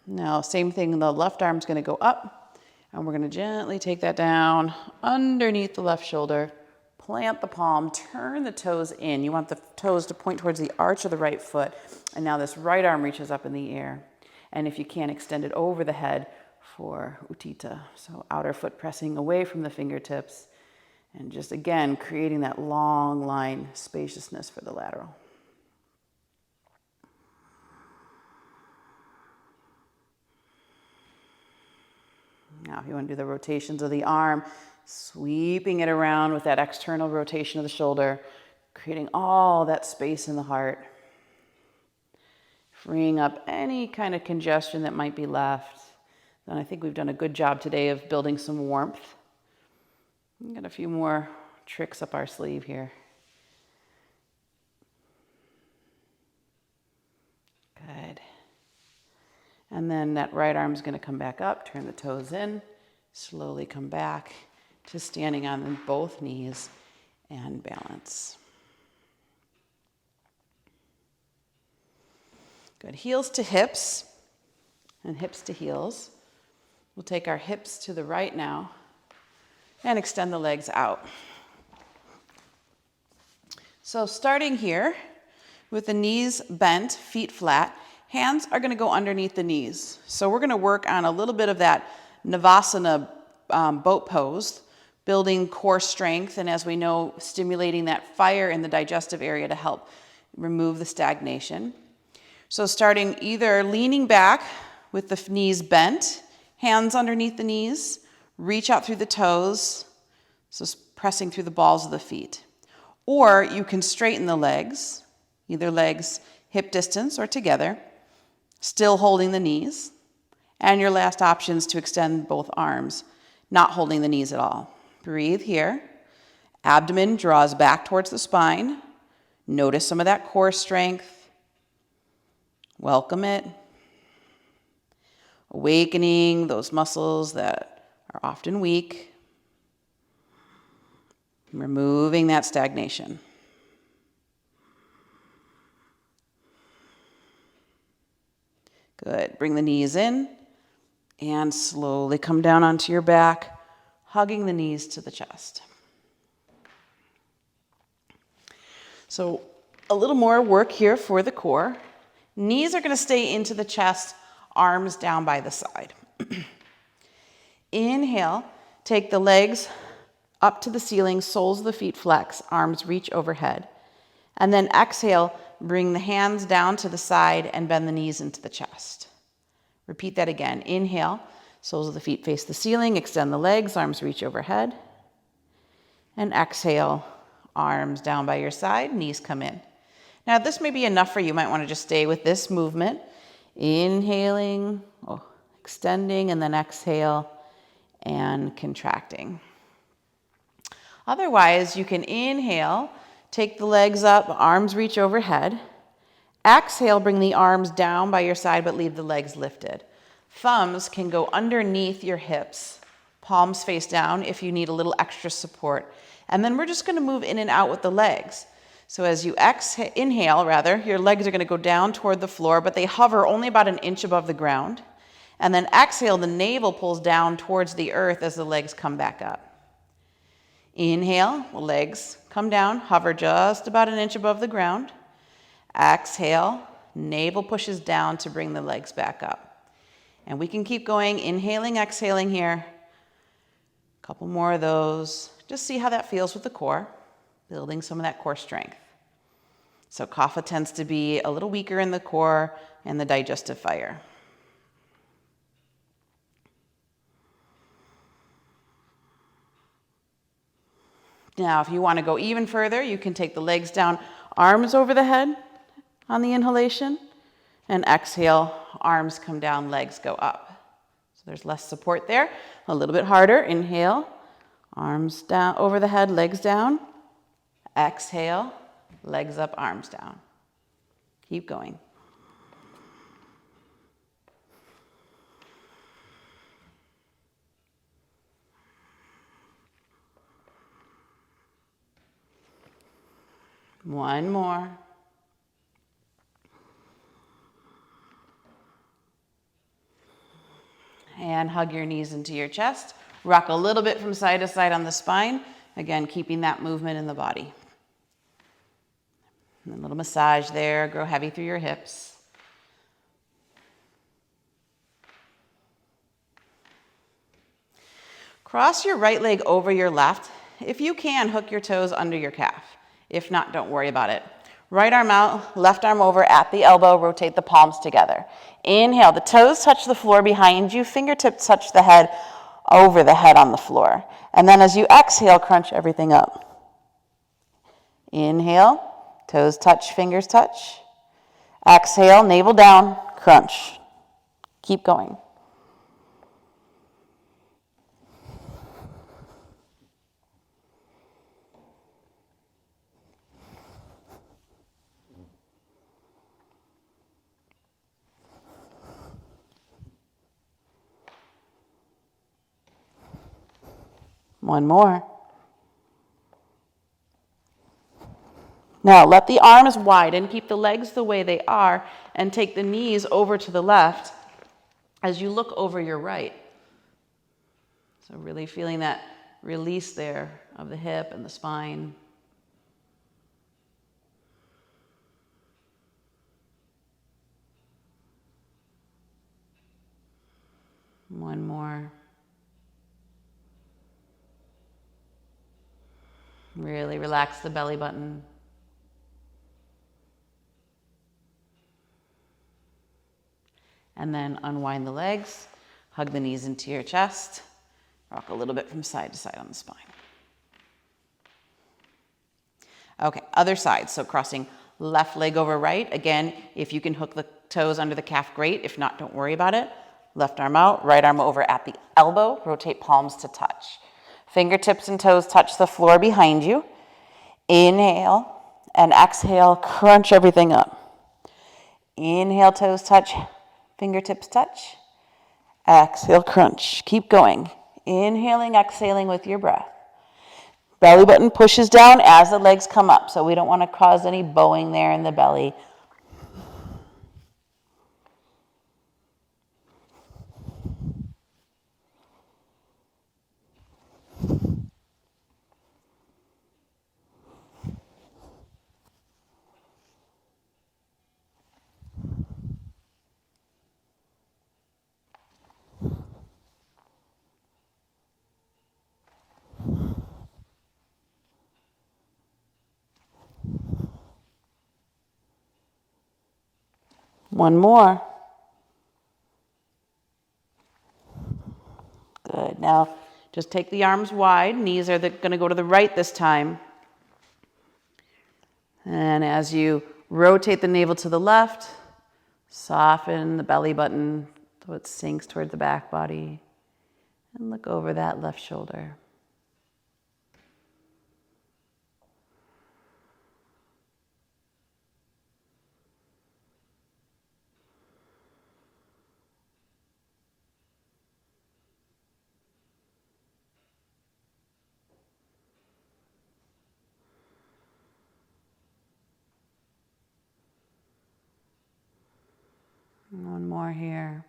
Speaker 1: Now, same thing, the left arm's going to go up, and we're going to gently take that down underneath the left shoulder. Plant the palm, turn the toes in. You want the toes to point towards the arch of the right foot. And now this right arm reaches up in the air. And if you can, extend it over the head for Utthita. So outer foot pressing away from the fingertips. And just again, creating that long line spaciousness for the lateral. Now, if you want to do the rotations of the arm, sweeping it around with that external rotation of the shoulder, creating all that space in the heart, freeing up any kind of congestion that might be left. And I think we've done a good job today of building some warmth. We've got a few more tricks up our sleeve here. Good. And then that right arm's going to come back up, turn the toes in, slowly come back to standing on both knees and balance. Good. Heels to hips and hips to heels. We'll take our hips to the right now and extend the legs out. So starting here with the knees bent, feet flat, hands are going to go underneath the knees. So we're going to work on a little bit of that Navasana boat pose, building core strength, and as we know, stimulating that fire in the digestive area to help remove the stagnation. So starting either leaning back with the knees bent, hands underneath the knees, reach out through the toes, so pressing through the balls of the feet. Or you can straighten the legs, either legs hip distance or together, still holding the knees. And your last option is to extend both arms, not holding the knees at all. Breathe here. Abdomen draws back towards the spine. Notice some of that core strength. Welcome it. Awakening those muscles that are often weak. Removing that stagnation. Good. Bring the knees in and slowly come down onto your back, hugging the knees to the chest. So a little more work here for the core. Knees are going to stay into the chest, arms down by the side. Inhale, take the legs up to the ceiling, soles of the feet flex, arms reach overhead. And then exhale, bring the hands down to the side and bend the knees into the chest. Repeat that again. Inhale, soles of the feet face the ceiling, extend the legs, arms reach overhead. And exhale, arms down by your side, knees come in. Now, this may be enough for you. You might want to just stay with this movement. Inhaling, extending, and then exhale and contracting. Otherwise, you can inhale, take the legs up, arms reach overhead. Exhale, bring the arms down by your side, but leave the legs lifted. Thumbs can go underneath your hips, palms face down if you need a little extra support. And then we're just going to move in and out with the legs. So as you inhale, your legs are going to go down toward the floor, but they hover only about an inch above the ground. And then exhale, the navel pulls down towards the earth as the legs come back up. Inhale, legs come down, hover just about an inch above the ground. Exhale, navel pushes down to bring the legs back up. And we can keep going, inhaling, exhaling here. A couple more of those. Just see how that feels with the core, building some of that core strength. So kapha tends to be a little weaker in the core and the digestive fire. Now, if you want to go even further, you can take the legs down, arms over the head on the inhalation, and exhale, arms come down, legs go up. So there's less support there. A little bit harder. Inhale, arms down over the head, legs down. Exhale, legs up, arms down. Keep going. One more. And hug your knees into your chest. Rock a little bit from side to side on the spine. Again, keeping that movement in the body. And a little massage there. Grow heavy through your hips. Cross your right leg over your left. If you can, hook your toes under your calf. If not, don't worry about it. Right arm out, left arm over at the elbow, rotate the palms together. Inhale, the toes touch the floor behind you, fingertips touch the head, over the head on the floor. And then as you exhale, crunch everything up. Inhale, toes touch, fingers touch. Exhale, navel down, crunch. Keep going. One more. Now let the arms widen, keep the legs the way they are, and take the knees over to the left as you look over your right. So really feeling that release there of the hip and the spine. One more. Really relax the belly button. And then unwind the legs, hug the knees into your chest, rock a little bit from side to side on the spine. Okay, other side. So crossing left leg over right. Again, if you can hook the toes under the calf, great. If not, don't worry about it. Left arm out, right arm over at the elbow, rotate palms to touch. Fingertips and toes touch the floor behind you. Inhale and exhale, crunch everything up. Inhale, toes touch, fingertips touch. Exhale, crunch. Keep going. Inhaling, exhaling with your breath. Belly button pushes down as the legs come up, so we don't want to cause any bowing there in the belly. One more. Just take the arms wide. Knees are going to go to the right this time. And as you rotate the navel to the left, soften the belly button so it sinks toward the back body. And look over that left shoulder. One more here.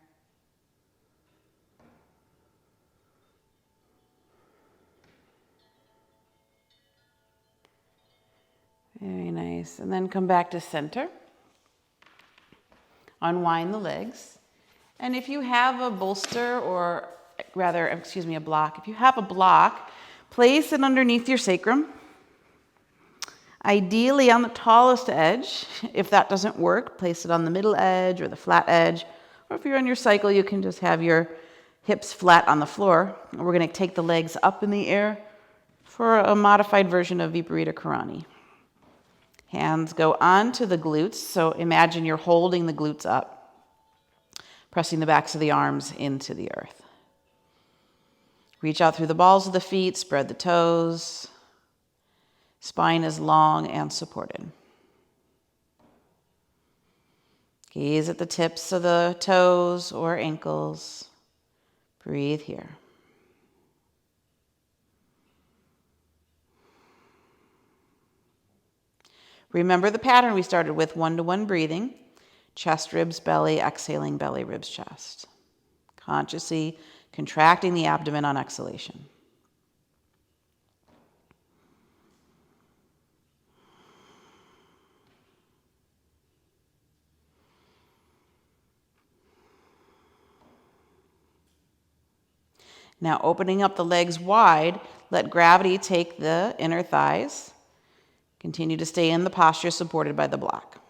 Speaker 1: Very nice. And then come back to center. Unwind the legs. And if you have a bolster, or rather, a block, if you have a block, place it underneath your sacrum. Ideally on the tallest edge. If that doesn't work, place it on the middle edge or the flat edge. Or if you're on your cycle, you can just have your hips flat on the floor. We're going to take the legs up in the air for a modified version of Viparita Karani. Hands go onto the glutes, so imagine you're holding the glutes up, pressing the backs of the arms into the earth. Reach out through the balls of the feet, spread the toes. Spine is long and supported. Gaze at the tips of the toes or ankles. Breathe here. Remember the pattern we started with, 1-to-1 breathing. Chest, ribs, belly, exhaling, belly, ribs, chest. Consciously contracting the abdomen on exhalation. Now opening up the legs wide, let gravity take the inner thighs. Continue to stay in the posture supported by the block.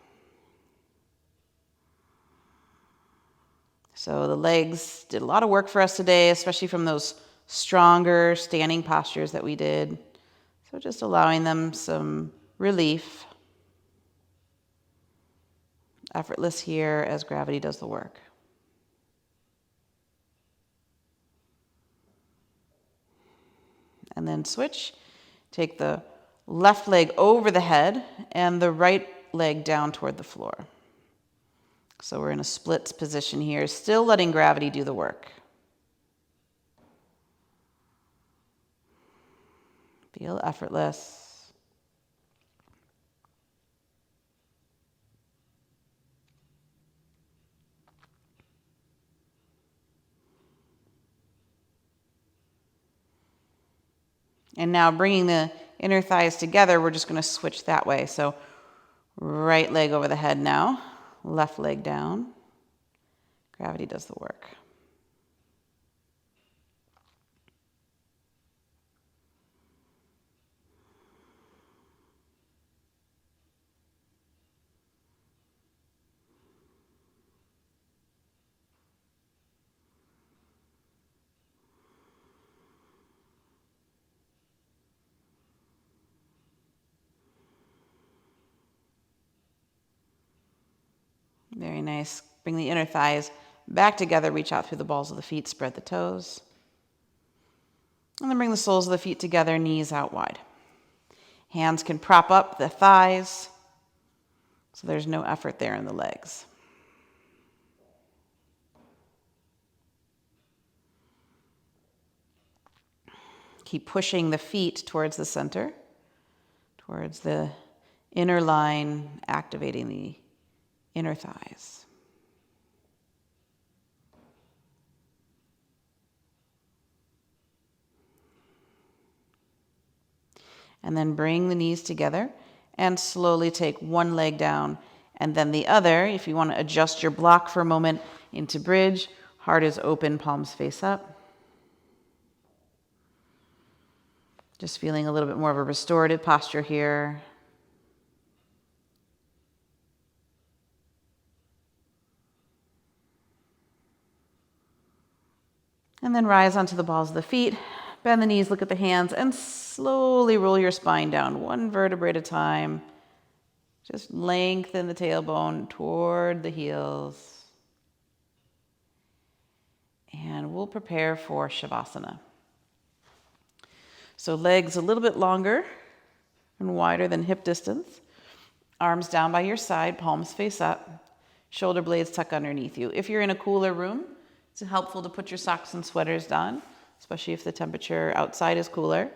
Speaker 1: So the legs did a lot of work for us today, especially from those stronger standing postures that we did. So just allowing them some relief. Effortless here as gravity does the work. And then switch. Take the left leg over the head and the right leg down toward the floor. So we're in a split position here, still letting gravity do the work. Feel effortless. And now bringing the inner thighs together, we're just going to switch that way. So right leg over the head now, left leg down. Gravity does the work. Very nice. Bring the inner thighs back together, reach out through the balls of the feet, spread the toes. And then bring the soles of the feet together, knees out wide. Hands can prop up the thighs, so there's no effort there in the legs. Keep pushing the feet towards the center, towards the inner line, activating the inner thighs. And then bring the knees together and slowly take one leg down and then the other. If you want to adjust your block for a moment into bridge, heart is open, palms face up. Just feeling a little bit more of a restorative posture here. And then rise onto the balls of the feet. Bend the knees, look at the hands, and slowly roll your spine down, one vertebrae at a time. Just lengthen the tailbone toward the heels. And we'll prepare for Shavasana. So legs a little bit longer and wider than hip distance. Arms down by your side, palms face up. Shoulder blades tuck underneath you. If you're in a cooler room, it's helpful to put your socks and sweaters on, especially if the temperature outside is cooler,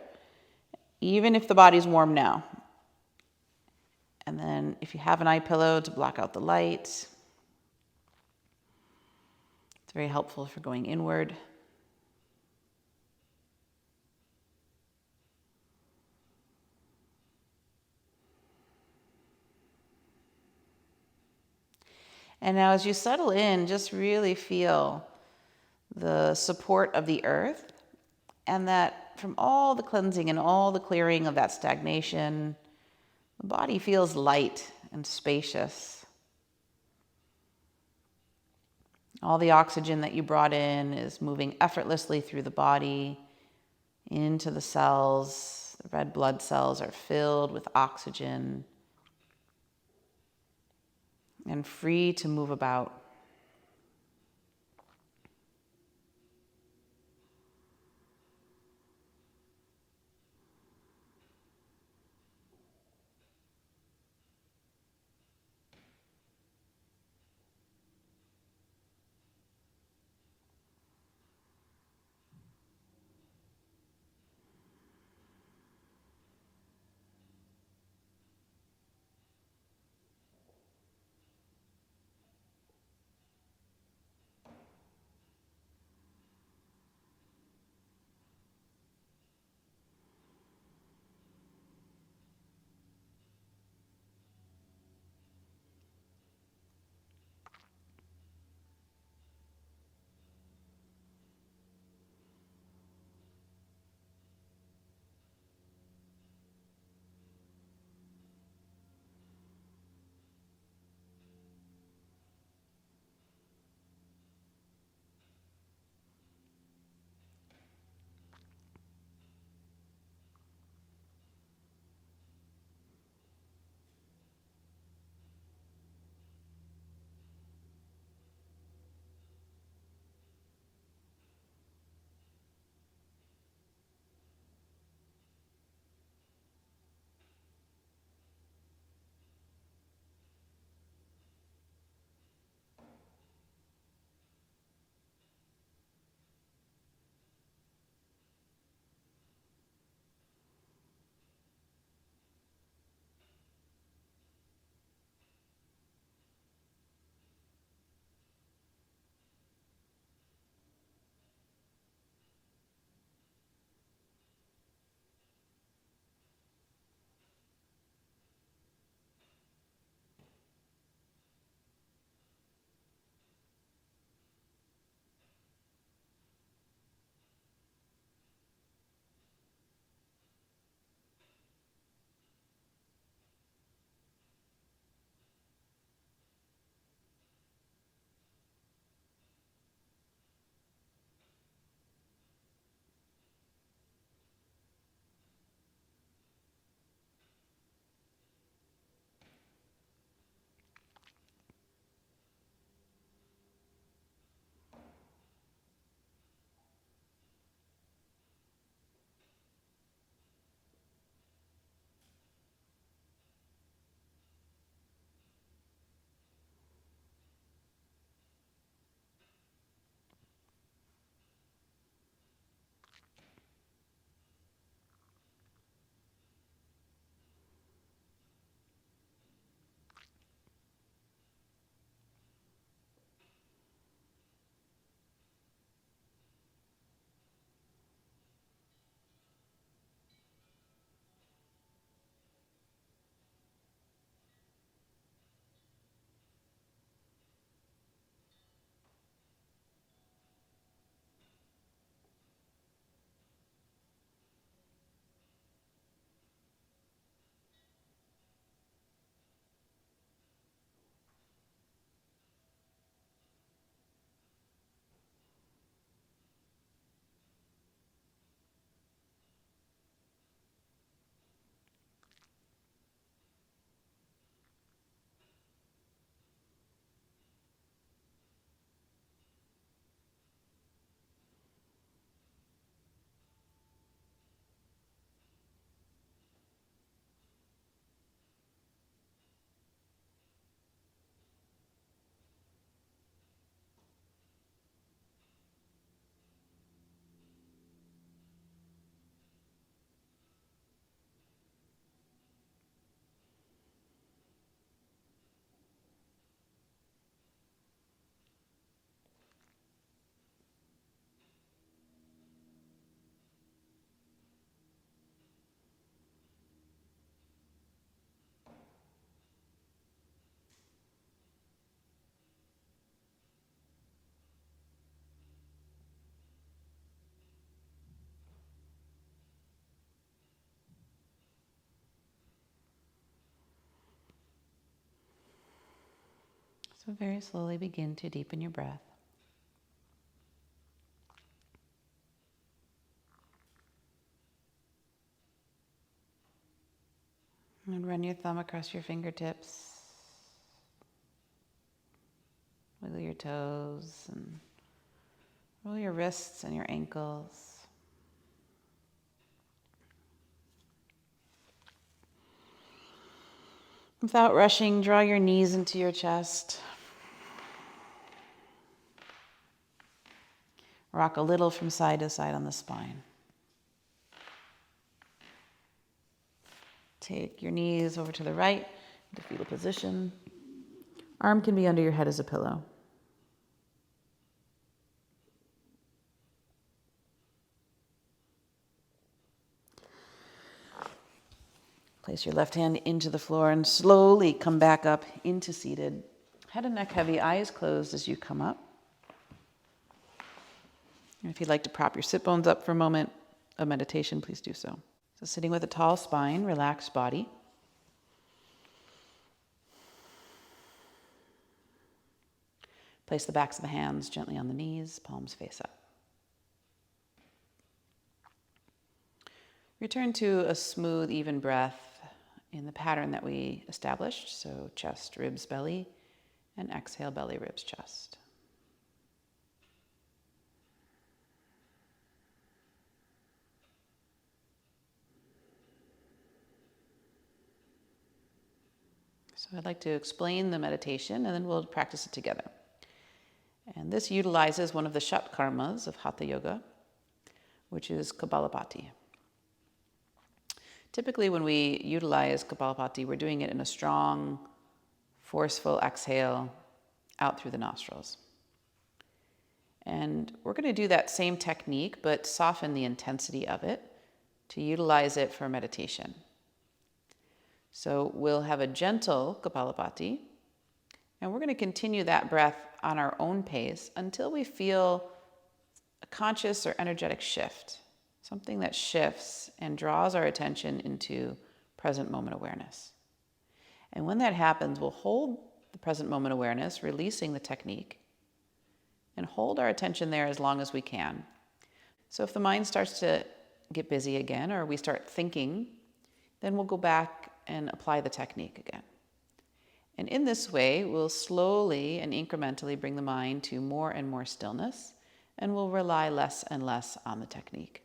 Speaker 1: even if the body's warm now. And then if you have an eye pillow to block out the light, it's very helpful for going inward. And now as you settle in, just really feel the support of the earth, and that from all the cleansing and all the clearing of that stagnation, the body feels light and spacious. All the oxygen that you brought in is moving effortlessly through the body, into the cells. The red blood cells are filled with oxygen and free to move about. So very slowly begin to deepen your breath. And run your thumb across your fingertips. Wiggle your toes and roll your wrists and your ankles. Without rushing, draw your knees into your chest. Rock a little from side to side on the spine. Take your knees over to the right, into fetal position. Arm can be under your head as a pillow. Place your left hand into the floor and slowly come back up into seated. Head and neck heavy, eyes closed as you come up. And if you'd like to prop your sit bones up for a moment of meditation, please do so. So sitting with a tall spine, relaxed body. Place the backs of the hands gently on the knees, palms face up. Return to a smooth, even breath in the pattern that we established. So chest, ribs, belly, and exhale, belly, ribs, chest. So I'd like to explain the meditation and then we'll practice it together. And this utilizes one of the Shat karmas of Hatha Yoga, which is Kabbalabati. Typically when we utilize Kabbalabati, we're doing it in a strong, forceful exhale out through the nostrils. And we're going to do that same technique, but soften the intensity of it to utilize it for meditation. So we'll have a gentle Kapalabhati, and we're going to continue that breath on our own pace until we feel a conscious or energetic shift, something that shifts and draws our attention into present moment awareness. And when that happens, we'll hold the present moment awareness, releasing the technique, and hold our attention there as long as we can. So if the mind starts to get busy again, or we start thinking, then we'll go back and apply the technique again. And in this way, we'll slowly and incrementally bring the mind to more and more stillness, and we'll rely less and less on the technique.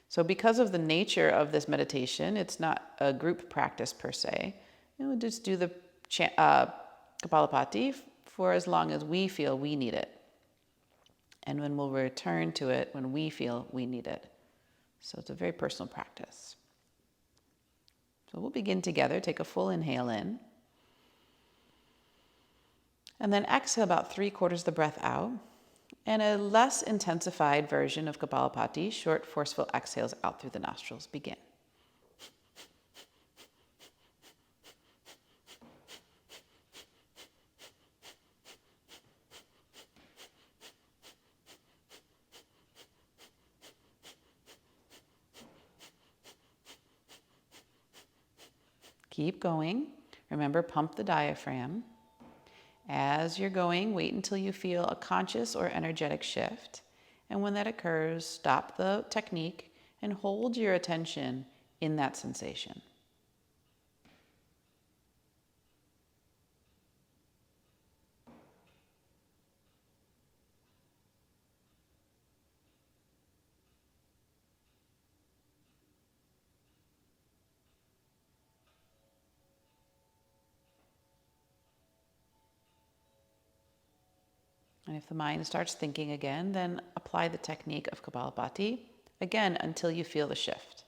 Speaker 1: So because of the nature of this meditation, it's not a group practice per se. We'll just do the Kapalabhati for as long as we feel we need it. And then we'll return to it when we feel we need it. So it's a very personal practice. So we'll begin together. Take a full inhale in. And then exhale about 3/4 of the breath out. And a less intensified version of Kapalabhati, short, forceful exhales out through the nostrils. Begin. Keep going. Remember, pump the diaphragm. As you're going, wait until you feel a conscious or energetic shift. And when that occurs, stop the technique and hold your attention in that sensation. And if the mind starts thinking again, then apply the technique of Kabbalabati, again, until you feel the shift.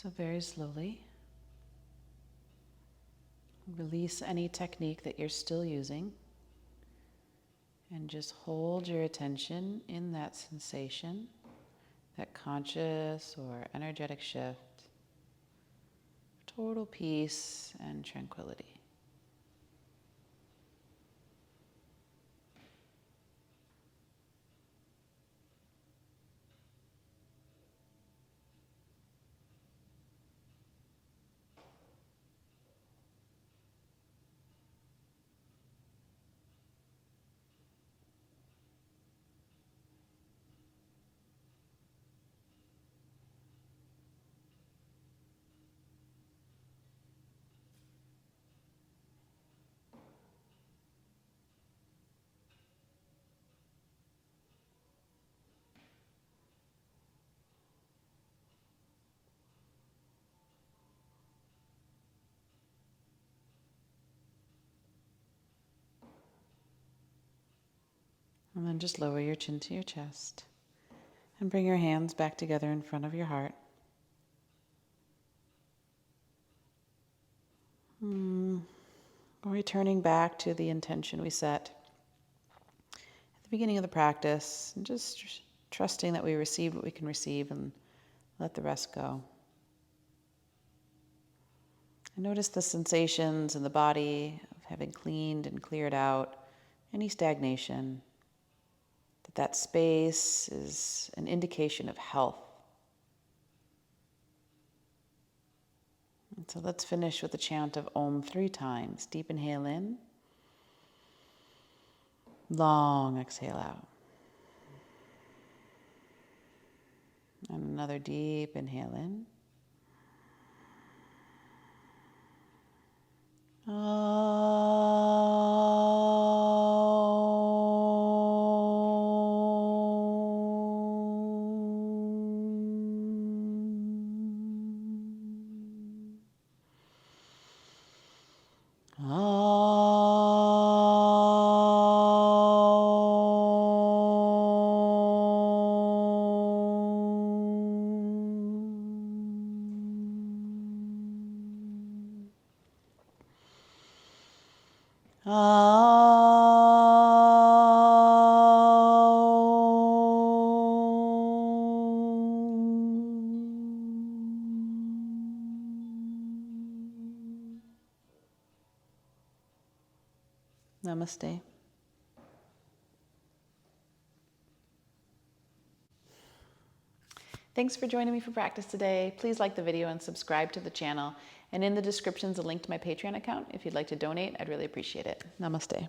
Speaker 1: So very slowly, release any technique that you're still using and just hold your attention in that sensation, that conscious or energetic shift, total peace and tranquility. And then just lower your chin to your chest and bring your hands back together in front of your heart. Returning back to the intention we set at the beginning of the practice, and just trusting that we received what we can receive and let the rest go. And notice the sensations in the body of having cleaned and cleared out any stagnation. That space is an indication of health. And so let's finish with the chant of Om 3 times. Deep inhale in. Long exhale out. And another deep inhale in. Namaste. Thanks for joining me for practice today. Please like the video and subscribe to the channel. And in the description is a link to my Patreon account. If you'd like to donate, I'd really appreciate it. Namaste.